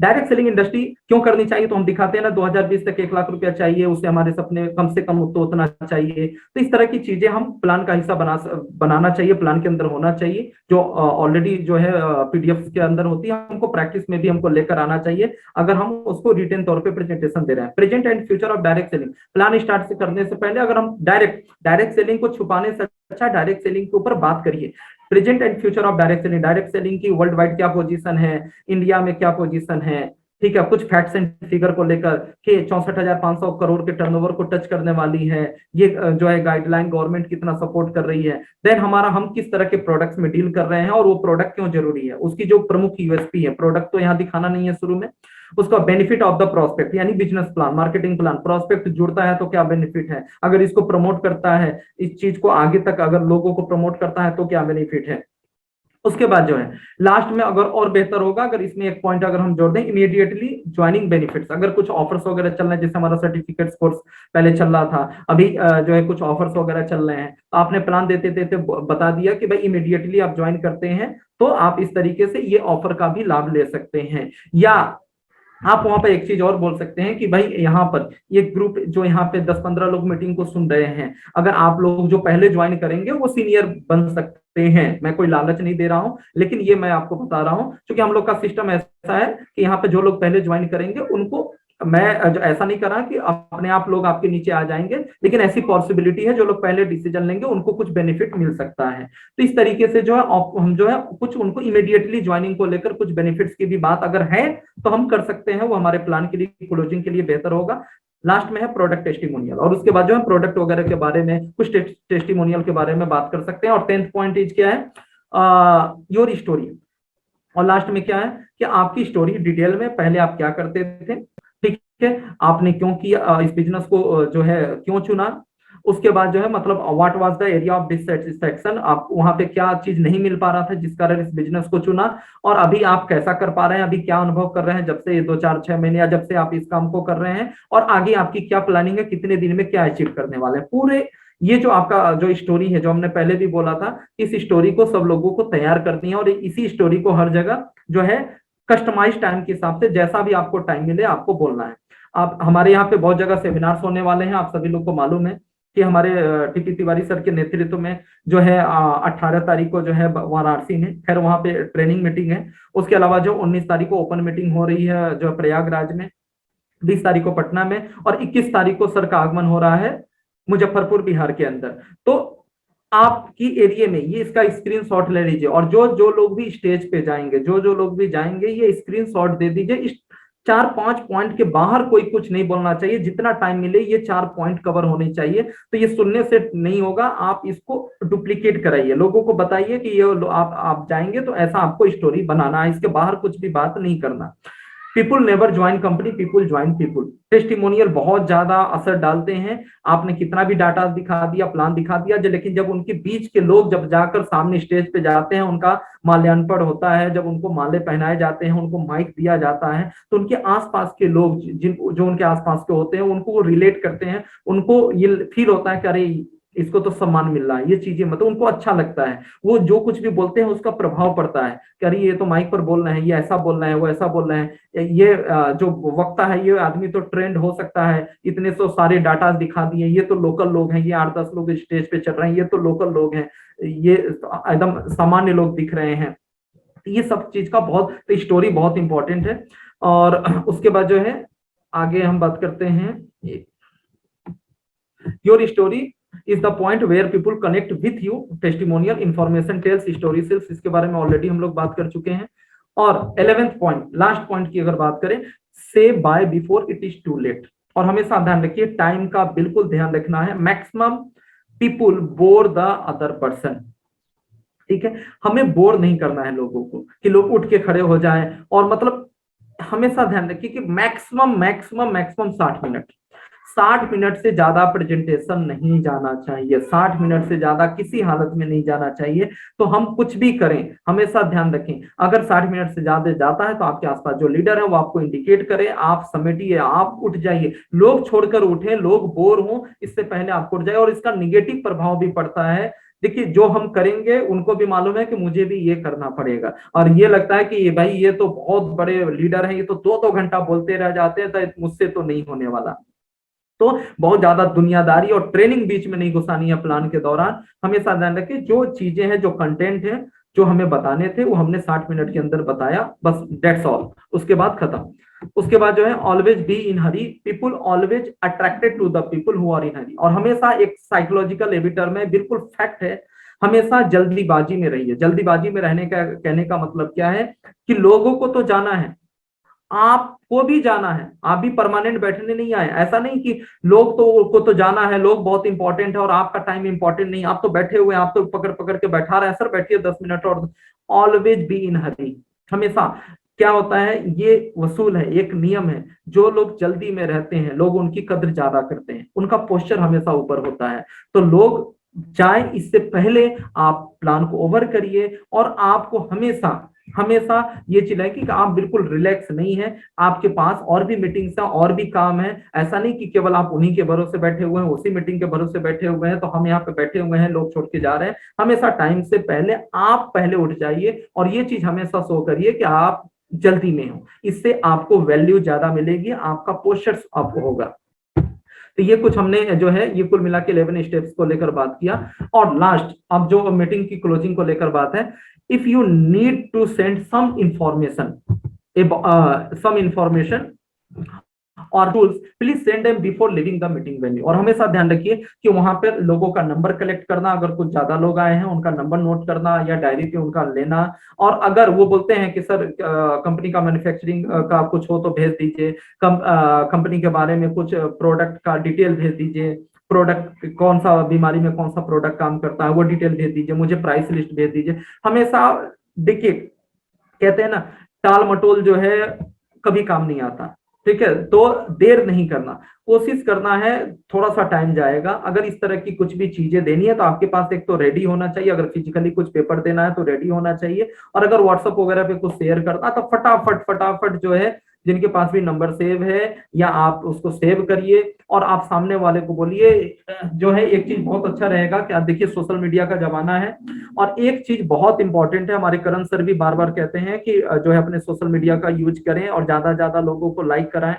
direct selling industry क्यों करनी चाहिए, तो हम दिखाते हैं ना 2020 तक 1 लाख रुपया चाहिए, उससे हमारे सपने कम से कम तो उतना चाहिए। तो इस तरह की चीजें हम प्लान का हिस्सा बनाना चाहिए, प्लान के अंदर होना चाहिए, जो ऑलरेडी जो है पीडीएफ के अंदर होती है, हमको प्रैक्टिस में भी हमको लेकर आना चाहिए अगर हम उसको रिटेन तौर पे प्रेजेंटेशन दे रहे हैं। Present and future of direct selling, plan start से करने से पहले अगर हम डायरेक्ट सेलिंग को छुपाने से अच्छा डायरेक्ट सेलिंग के ऊपर बात करिए। Present and future of direct selling की वर्ल्ड वाइड क्या पोजीशन है, इंडिया में क्या पोजीशन है, ठीक है, कुछ फैक्ट्स एंड फिगर को लेकर कि 64,500 करोड़ के टर्नओवर को टच करने वाली है, ये जो है गाइडलाइन गवर्नमेंट कितना सपोर्ट कर रही है, देन हम किस तरह के प्रोडक्ट्स में डील कर रहे हैं और वो प्रोडक्ट क्यों जरूरी है, उसकी जो प्रमुख यूएसपी है, प्रोडक्ट तो यहाँ दिखाना नहीं है शुरू में, उसका बेनिफिट ऑफ द प्रोस्पेक्ट यानी business plan, marketing plan, prospect जुड़ता है तो क्या बेनिफिट है, अगर इसको प्रमोट करता है, इस चीज को आगे तक अगर लोगों को प्रमोट करता है तो क्या बेनिफिट है। उसके बाद जो है लास्ट में अगर और बेहतर होगा अगर इसमें एक पॉइंट अगर हम जोड़ दें, इमीडिएटली ज्वाइनिंग बेनिफिट्स, अगर कुछ ऑफर्स वगैरह चल रहे हैं, जैसे हमारा सर्टिफिकेट कोर्स पहले चल रहा था, अभी जो है कुछ ऑफर्स वगैरह चल रहे हैं, तो आपने प्लान देते देते बता दिया कि भाई इमीडिएटली आप ज्वाइन करते हैं तो आप इस तरीके से ये ऑफर का भी लाभ ले सकते हैं। या आप वहां पर एक चीज और बोल सकते हैं कि भाई यहाँ पर ये ग्रुप जो यहाँ पे 10-15 लोग मीटिंग को सुन रहे हैं, अगर आप लोग जो पहले ज्वाइन करेंगे वो सीनियर बन सकते हैं, मैं कोई लालच नहीं दे रहा हूं लेकिन ये मैं आपको बता रहा हूं क्योंकि हम लोग का सिस्टम ऐसा है कि यहाँ पे जो लोग पहले ज्वाइन करेंगे उनको मैं ऐसा नहीं कर रहा कि अपने आप लोग आपके नीचे आ जाएंगे, लेकिन ऐसी पॉसिबिलिटी है जो लोग पहले डिसीजन लेंगे उनको कुछ बेनिफिट मिल सकता है। तो इस तरीके से जो है हम जो है कुछ उनको इमीडिएटली ज्वाइनिंग को लेकर कुछ बेनिफिट्स की भी बात अगर है तो हम कर सकते हैं, वो हमारे प्लान के लिए, क्लोजिंग के लिए बेहतर होगा। लास्ट में है प्रोडक्ट टेस्टिमोनियल और उसके बाद जो है प्रोडक्ट वगैरह के बारे में कुछ टेस्टिमोनियल के बारे में बात कर सकते हैं। और 10th पॉइंट इज क्या है, योर स्टोरी। और लास्ट में क्या है कि आपकी स्टोरी डिटेल में, पहले आप क्या करते थे, ठीक है, आपने क्यों किया, इस बिजनेस को जो है क्यों चुना, उसके बाद जो है मतलब what was the area of dissatisfaction, आप वहां पे क्या चीज नहीं मिल पा रहा था जिस कारण इस बिजनेस को चुना, और अभी आप कैसा कर पा रहे हैं, अभी क्या अनुभव कर रहे हैं जब से ये 2 4 6 महीने या जब से आप इस काम को कर रहे हैं, और आगे आपकी क्या प्लानिंग है, कितने दिन में क्या अचीव करने वाले हैं। पूरे ये जो आपका जो स्टोरी है, जो हमने पहले भी बोला था, इस स्टोरी को सब लोगों को तैयार करनी है, और इसी स्टोरी को हर जगह जो है कस्टमाइज टाइम के हिसाब से जैसा भी आपको टाइम मिले आपको बोलना है। आप हमारे यहाँ पे बहुत जगह सेमिनार्स होने वाले हैं, आप सभी लोग को मालूम है कि हमारे टीपी तिवारी सर के नेतृत्व में जो है 18 तारीख को जो है वाराणसी में, खैर वहाँ पे ट्रेनिंग मीटिंग है। उसके अलावा जो 19 तारीख को ओपन मीटिंग हो रही है जो प्रयागराज में, 20 तारीख को पटना में, और 21 तारीख को सर का आगमन हो रहा है मुजफ्फरपुर बिहार के अंदर। तो आपकी एरिया में ये इसका स्क्रीनशॉट ले लीजिए, और जो जो लोग भी स्टेज पे जाएंगे, जो जो लोग भी जाएंगे, ये स्क्रीनशॉट दे दीजिए। इस 4 5 पॉइंट के बाहर कोई कुछ नहीं बोलना चाहिए, जितना टाइम मिले ये 4 पॉइंट कवर होने चाहिए। तो ये सुनने से नहीं होगा, आप इसको डुप्लीकेट कराइए, लोगों को बताइए कि ये आप जाएंगे तो ऐसा आपको स्टोरी बनाना है, इसके बाहर कुछ भी बात नहीं करना। People never join company, people join people. Testimonial बहुत ज्यादा असर डालते हैं। आपने कितना भी डाटा दिखा दिया, प्लान दिखा दिया, लेकिन जब उनके बीच के लोग जब जाकर सामने स्टेज पे जाते हैं, उनका माल्यार्पण होता है, जब उनको माले पहनाए जाते हैं, उनको माइक दिया जाता है, तो उनके आसपास के लोग जिन जो उनके आसपास के होते हैं उनको वो रिलेट करते हैं, उनको ये फील होता है कि अरे इसको तो सम्मान मिल रहा है, ये चीजें मतलब उनको अच्छा लगता है। वो जो कुछ भी बोलते हैं उसका प्रभाव पड़ता है कि अरे ये तो माइक पर बोल रहे हैं, ये ऐसा बोल रहे हैं, वो ऐसा बोल रहे हैं, ये जो वक्ता है ये आदमी तो ट्रेंड हो सकता है, इतने तो सारे डाटा दिखा दिए, ये तो लोकल लोग हैं, ये 8 10 लोग स्टेज पे चल रहे हैं, ये तो लोकल लोग हैं, ये एकदम सामान्य लोग दिख रहे हैं। ये सब चीज का बहुत स्टोरी बहुत इंपॉर्टेंट है। और उसके बाद जो है आगे हम बात करते हैं, your story is the point where people connect with you, testimonial information tells story sells, इसके बारे में ऑलरेडी हम लोग बात कर चुके हैं। और 11th पॉइंट, लास्ट पॉइंट की अगर बात करें, say bye before it is too late. और हमेशा ध्यान रखिए, टाइम का बिल्कुल ध्यान रखना है। Maximum people bore the other person, ठीक है, हमें बोर नहीं करना है लोगों को कि लोग उठ के खड़े हो जाएं, और मतलब हमेशा ध्यान रखिए कि maximum maximum maximum 60 minute, 60 minute से ज्यादा प्रेजेंटेशन नहीं जाना चाहिए, 60 मिनट से ज्यादा किसी हालत में नहीं जाना चाहिए। तो हम कुछ भी करें हमेशा ध्यान रखें, अगर 60 मिनट से ज्यादा जाता है तो आपके आसपास जो लीडर है वो आपको इंडिकेट करे, आप समेटिए, आप उठ जाइए, लोग छोड़कर उठे, लोग बोर हों इससे पहले आप उठ जाए। और इसका निगेटिव प्रभाव भी पड़ता है। देखिए जो हम करेंगे उनको भी मालूम है कि मुझे भी ये करना पड़ेगा, और ये लगता है कि ये भाई ये तो बहुत बड़े लीडर हैं, ये तो 2 2 घंटा बोलते रह जाते हैं, तो मुझसे तो नहीं होने वाला। तो बहुत ज्यादा दुनियादारी और ट्रेनिंग बीच में नहीं घुसानी है प्लान के दौरान। हमेशा ध्यान रखिए जो चीजें हैं, जो कंटेंट है, जो हमें बताने थे वो हमने 60 मिनट के अंदर बताया, बस दैट्स ऑल, उसके बाद खत्म। उसके बाद जो है always be in hurry, people always attracted to the people who are in hurry. और हमेशा एक साइकोलॉजिकल एबिटर में बिल्कुल फैक्ट है, हमेशा जल्दीबाजी में रहिए। जल्दीबाजी में रहने का कहने का मतलब क्या है कि लोगों को तो जाना है, आपको भी जाना है, आप भी परमानेंट बैठने नहीं आए। ऐसा नहीं कि लोग तो को तो जाना है, लोग बहुत इंपॉर्टेंट है और आपका टाइम इंपॉर्टेंट नहीं, आप तो बैठे हुए हैं, आप तो पकड़ पकड़ के बैठा रहे हैं, सर बैठिए 10 मिनट और। ऑलवेज बी इन हरी, हमेशा क्या होता है, ये वसूल है, एक नियम है, जो लोग जल्दी में रहते हैं लोग उनकी कद्र ज्यादा करते हैं, उनका पोस्चर हमेशा ऊपर होता है। तो लोग जाए इससे पहले आप प्लान को ओवर करिए, और आपको हमेशा हमेशा ये चिल्लाए कि आप बिल्कुल रिलैक्स नहीं है, आपके पास और भी मीटिंग्स है, और भी काम है। ऐसा नहीं कि केवल आप उन्हीं के भरोसे बैठे हुए हैं, उसी मीटिंग के भरोसे बैठे हुए हैं, तो हम यहाँ पे बैठे हुए हैं, लोग छोड़ के जा रहे हैं। हमेशा टाइम से पहले आप पहले उठ जाइए, और ये चीज हमेशा शो करिए कि आप जल्दी में हो, इससे आपको वैल्यू ज्यादा मिलेगी, आपका पोस्चर अप होगा। तो ये कुछ हमने जो है ये कुल मिला के 11 स्टेप्स को लेकर बात किया। और लास्ट अब जो मीटिंग की क्लोजिंग को लेकर बात है, if you need to send some information or tools, please send them before leaving the meeting venue. और हमेशा ध्यान रखिए कि वहां पर लोगों का नंबर कलेक्ट करना, अगर कुछ ज्यादा लोग आए हैं उनका नंबर नोट करना या डायरी पे उनका लेना। और अगर वो बोलते हैं कि सर कंपनी का मैन्युफैक्चरिंग का कुछ हो तो भेज दीजिए, कंपनी के बारे में कुछ प्रोडक्ट का डिटेल भेज दीजिए, प्रोडक्ट कौन सा बीमारी में कौन सा प्रोडक्ट काम करता है वो डिटेल भेज दीजिए, मुझे प्राइस लिस्ट भेज दीजिए। हमेशा देखिए कहते हैं ना, टाल मटोल जो है कभी काम नहीं आता, ठीक है, तो देर नहीं करना, कोशिश करना है, थोड़ा सा टाइम जाएगा। अगर इस तरह की कुछ भी चीजें देनी है तो आपके पास एक तो रेडी होना चाहिए, अगर फिजिकली कुछ पेपर देना है तो रेडी होना चाहिए, और अगर व्हाट्सएप वगैरह पे कुछ शेयर करना तो फटाफट फटाफट जो है, जिनके पास भी नंबर सेव है या आप उसको सेव करिए, और आप सामने वाले को बोलिए। जो है एक चीज बहुत अच्छा रहेगा कि आप देखिए सोशल मीडिया का जमाना है, और एक चीज बहुत इंपॉर्टेंट है, हमारे करण सर भी बार बार कहते हैं कि जो है अपने सोशल मीडिया का यूज करें और ज्यादा से ज्यादा लोगों को लाइक कराएं।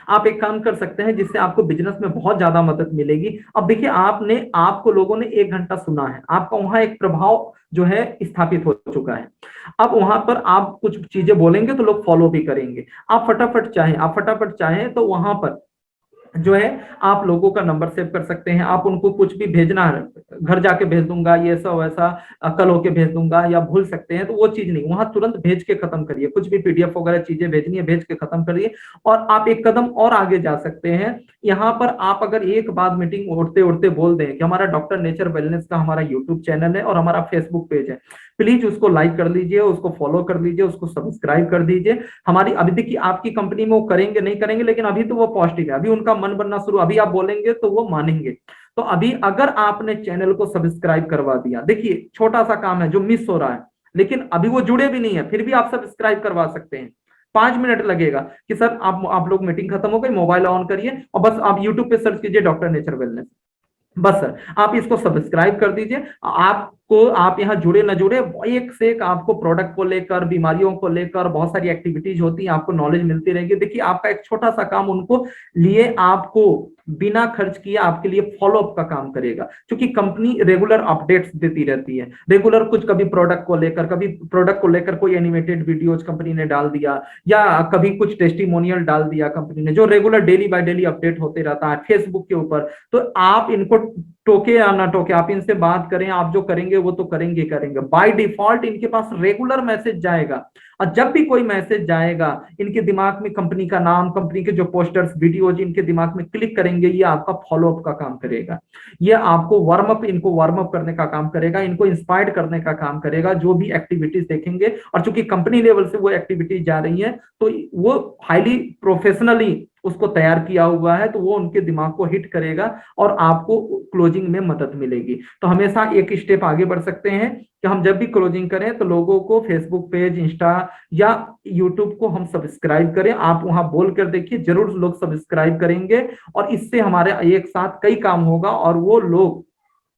आप एक काम कर सकते हैं जिससे आपको बिजनेस में बहुत ज्यादा मदद मिलेगी। अब देखिए, आपको लोगों ने 1 घंटा सुना है, आपका वहां एक प्रभाव जो है स्थापित हो चुका है। अब वहां पर आप कुछ चीजें बोलेंगे तो लोग फॉलो भी करेंगे। आप फटाफट चाहें तो वहां पर जो है आप लोगों का नंबर सेव कर सकते हैं। आप उनको कुछ भी भेजना है, घर जाके भेज दूंगा, ये सब वैसा कल होके भेज दूंगा, या भूल सकते हैं, तो वो चीज नहीं, वहां तुरंत भेज के खत्म करिए। कुछ भी पीडीएफ वगैरह चीजें भेजनी है, भेज के खत्म करिए। और आप एक कदम और आगे जा सकते हैं, यहाँ पर आप अगर एक बार मीटिंग उठते उठते बोल दें कि हमारा डॉक्टर नेचर वेलनेस का हमारा यूट्यूब चैनल है और हमारा फेसबुक पेज है, प्लीज उसको लाइक कर लीजिए, उसको फॉलो कर लीजिए, उसको सब्सक्राइब कर दीजिए। हमारी अभी देखिए आपकी कंपनी में वो करेंगे नहीं करेंगे, लेकिन अभी तो वो पॉजिटिव है, अभी उनका मन बनना शुरू, अभी आप बोलेंगे तो वो मानेंगे। तो अभी अगर आपने चैनल को सब्सक्राइब करवा दिया, देखिए छोटा सा काम है जो मिस हो रहा है, लेकिन अभी वो जुड़े भी नहीं है, फिर भी आप सब्सक्राइब करवा सकते हैं। 5 मिनट लगेगा कि सर आप लोग मीटिंग खत्म हो गई, मोबाइल ऑन करिए और बस आप यूट्यूब पे सर्च कीजिए डॉक्टर नेचर वेलनेस, बस सर आप इसको सब्सक्राइब कर दीजिए। आप यहाँ जुड़े ना जुड़े, एक से एक आपको प्रोडक्ट को लेकर, बीमारियों को लेकर बहुत सारी एक्टिविटीज होती है, आपको नॉलेज मिलती रहेगी। देखिए आपका एक छोटा सा काम उनको लिए आपको बिना खर्च किए आपके लिए फॉलो अप का काम करेगा, क्योंकि कंपनी रेगुलर अपडेट्स देती रहती है, रेगुलर कुछ कभी प्रोडक्ट को लेकर कोई एनिमेटेड वीडियोज कंपनी ने डाल दिया, या कभी कुछ टेस्टिमोनियल डाल दिया कंपनी ने, जो regular daily by daily update होते रहता है फेसबुक के ऊपर। तो आप इनको टोके या ना टोके, आप इनसे बात करें, आप जो करेंगे वो तो करेंगे बाय डिफॉल्ट इनके पास रेगुलर मैसेज जाएगा। और जब भी कोई मैसेज जाएगा, इनके दिमाग में कंपनी का नाम, कंपनी के जो पोस्टर्स वीडियोज इनके दिमाग में क्लिक करेंगे, ये आपका फॉलोअप का काम करेगा, ये आपको इनको वार्म अप करने का काम करेगा, इनको इंस्पायर्ड करने का काम करेगा। जो भी एक्टिविटीज देखेंगे, और चूंकि कंपनी लेवल से वो एक्टिविटीज जा रही है, तो वो हाईली प्रोफेशनली उसको तैयार किया हुआ है, तो वो उनके दिमाग को हिट करेगा और आपको क्लोजिंग में मदद मिलेगी। तो हमेशा एक स्टेप आगे बढ़ सकते हैं कि हम जब भी क्लोजिंग करें तो लोगों को फेसबुक पेज, इंस्टा या यूट्यूब को हम सब्सक्राइब करें। आप वहां बोल कर देखिए, जरूर लोग सब्सक्राइब करेंगे, और इससे हमारे एक साथ कई काम होगा, और वो लोग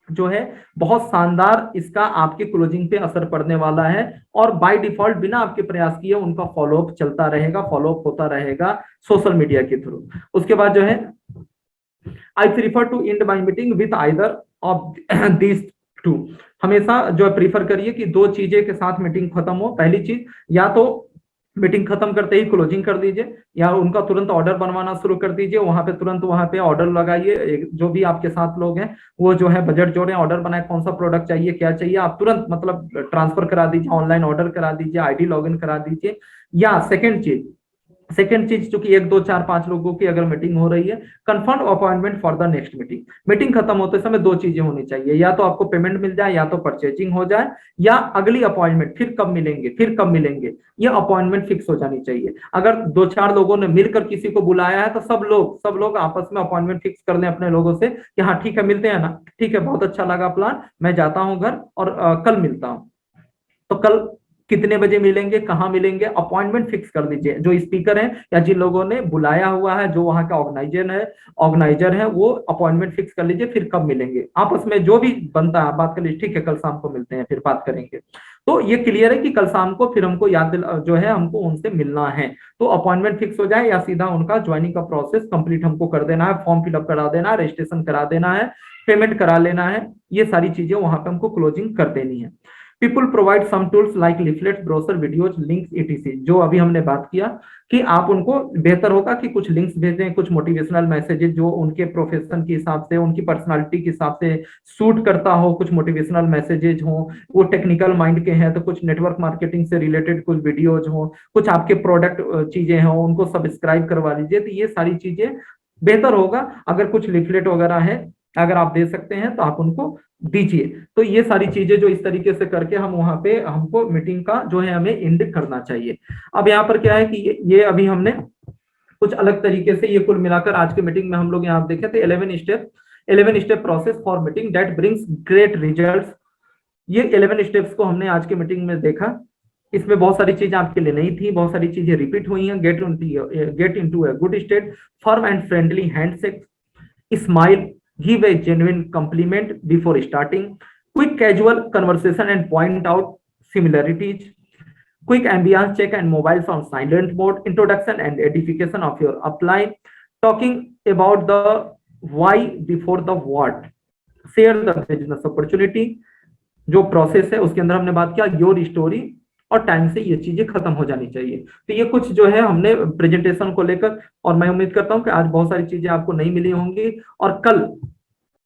जो है बहुत शानदार इसका आपके क्लोजिंग पे असर पड़ने वाला है। और बाय डिफॉल्ट बिना आपके प्रयास किए उनका फॉलोअप चलता रहेगा, फॉलोअप होता रहेगा सोशल मीडिया के थ्रू। उसके बाद जो है, I prefer to end my meeting with either of this two. हमेशा जो है प्रीफर करिए कि दो चीजें के साथ मीटिंग खत्म हो। पहली चीज, या तो मीटिंग खत्म करते ही क्लोजिंग कर दीजिए, या उनका तुरंत ऑर्डर बनवाना शुरू कर दीजिए, तुरंत वहां पे ऑर्डर लगाइए। जो भी आपके साथ लोग हैं वो जो है बजट जोड़े, ऑर्डर बनाए, कौन सा प्रोडक्ट चाहिए, क्या चाहिए, आप तुरंत मतलब ट्रांसफर करा दीजिए, ऑनलाइन ऑर्डर करा दीजिए, आईडी लॉगिन करा दीजिए। या सेकंड चीज चूंकि 1 2 4 5 लोगों की अगर मीटिंग हो रही है, confirm appointment for the next meeting. Meeting खत्म होते समय दो चीजें होनी चाहिए, या तो आपको पेमेंट मिल जाए, या तो परचेजिंग हो जाए, या अगली अपॉइंटमेंट फिर कब मिलेंगे ये अपॉइंटमेंट फिक्स हो जानी चाहिए। अगर 2 4 लोगों ने मिलकर किसी को बुलाया है तो सब लोग आपस में अपॉइंटमेंट फिक्स कर लें अपने लोगों से कि हाँ ठीक है मिलते हैं ना, ठीक है बहुत अच्छा लगा प्लान, मैं जाता हूँ घर और कल मिलता हूँ। तो कल कितने बजे मिलेंगे, कहाँ मिलेंगे, अपॉइंटमेंट फिक्स कर दीजिए। जो स्पीकर है या जिन लोगों ने बुलाया हुआ है, जो वहां का ऑर्गेनाइजर है वो अपॉइंटमेंट फिक्स कर लीजिए, फिर कब मिलेंगे आपस में जो भी बनता है बात कर लीजिए, ठीक है कल शाम को मिलते हैं फिर बात करेंगे। तो ये क्लियर है कि कल शाम को फिर हमको जो है हमको उनसे मिलना है। तो अपॉइंटमेंट फिक्स हो जाए, या सीधा उनका ज्वाइनिंग का प्रोसेस कंप्लीट हमको कर देना है, फॉर्म फिलअप करा देना है, रजिस्ट्रेशन करा देना है, पेमेंट करा लेना है। ये सारी चीजें वहां पे हमको क्लोजिंग कर देनी है। People provide some tools like leaflets, brochure, videos, links ETC. जो अभी हमने बात किया कि आप उनको बेहतर होगा कि कुछ लिंक्स भेजें, कुछ मोटिवेशनल मैसेजेस जो उनके प्रोफेशन के हिसाब से, उनकी पर्सनालिटी के हिसाब से सूट करता हो, कुछ मोटिवेशनल मैसेजेस हो। वो टेक्निकल माइंड के हैं तो कुछ नेटवर्क मार्केटिंग से रिलेटेड कुछ वीडियोज हो, कुछ आपके प्रोडक्ट चीजें हो, उनको सब्सक्राइब करवा लीजिए। तो ये सारी चीजें बेहतर होगा। अगर कुछ लिफलेट वगैरह है अगर आप दे सकते हैं तो आप उनको दीजिए। तो ये सारी चीजें जो इस तरीके से करके हम वहां पे हमको मीटिंग का जो है हमें एंड करना चाहिए। अब यहाँ पर क्या है कि ये अभी हमने कुछ अलग तरीके से। ये कुल मिलाकर आज के मीटिंग में हम लोग यहाँ देखे थे 11 step process for meeting that brings great results. ये 11 स्टेप्स को हमने आज के मीटिंग में देखा। इसमें बहुत सारी चीजें आपके लिए नई थी, बहुत सारी चीजें रिपीट हुई हैं। Get into a good state, firm and friendly handshake, smile, give a genuine compliment before starting, quick casual conversation and point out similarities, quick ambience check and mobiles on silent mode, introduction and edification of your upline, talking about the why before the what, share the business opportunity। जो प्रोसेस है उसके अंदर हमने बात किया योर स्टोरी, और टाइम से ये चीजें खत्म हो जानी चाहिए। तो ये कुछ जो है हमने प्रेजेंटेशन को लेकर, और मैं उम्मीद करता हूं कि आज बहुत सारी चीजें आपको नहीं मिली होंगी, और कल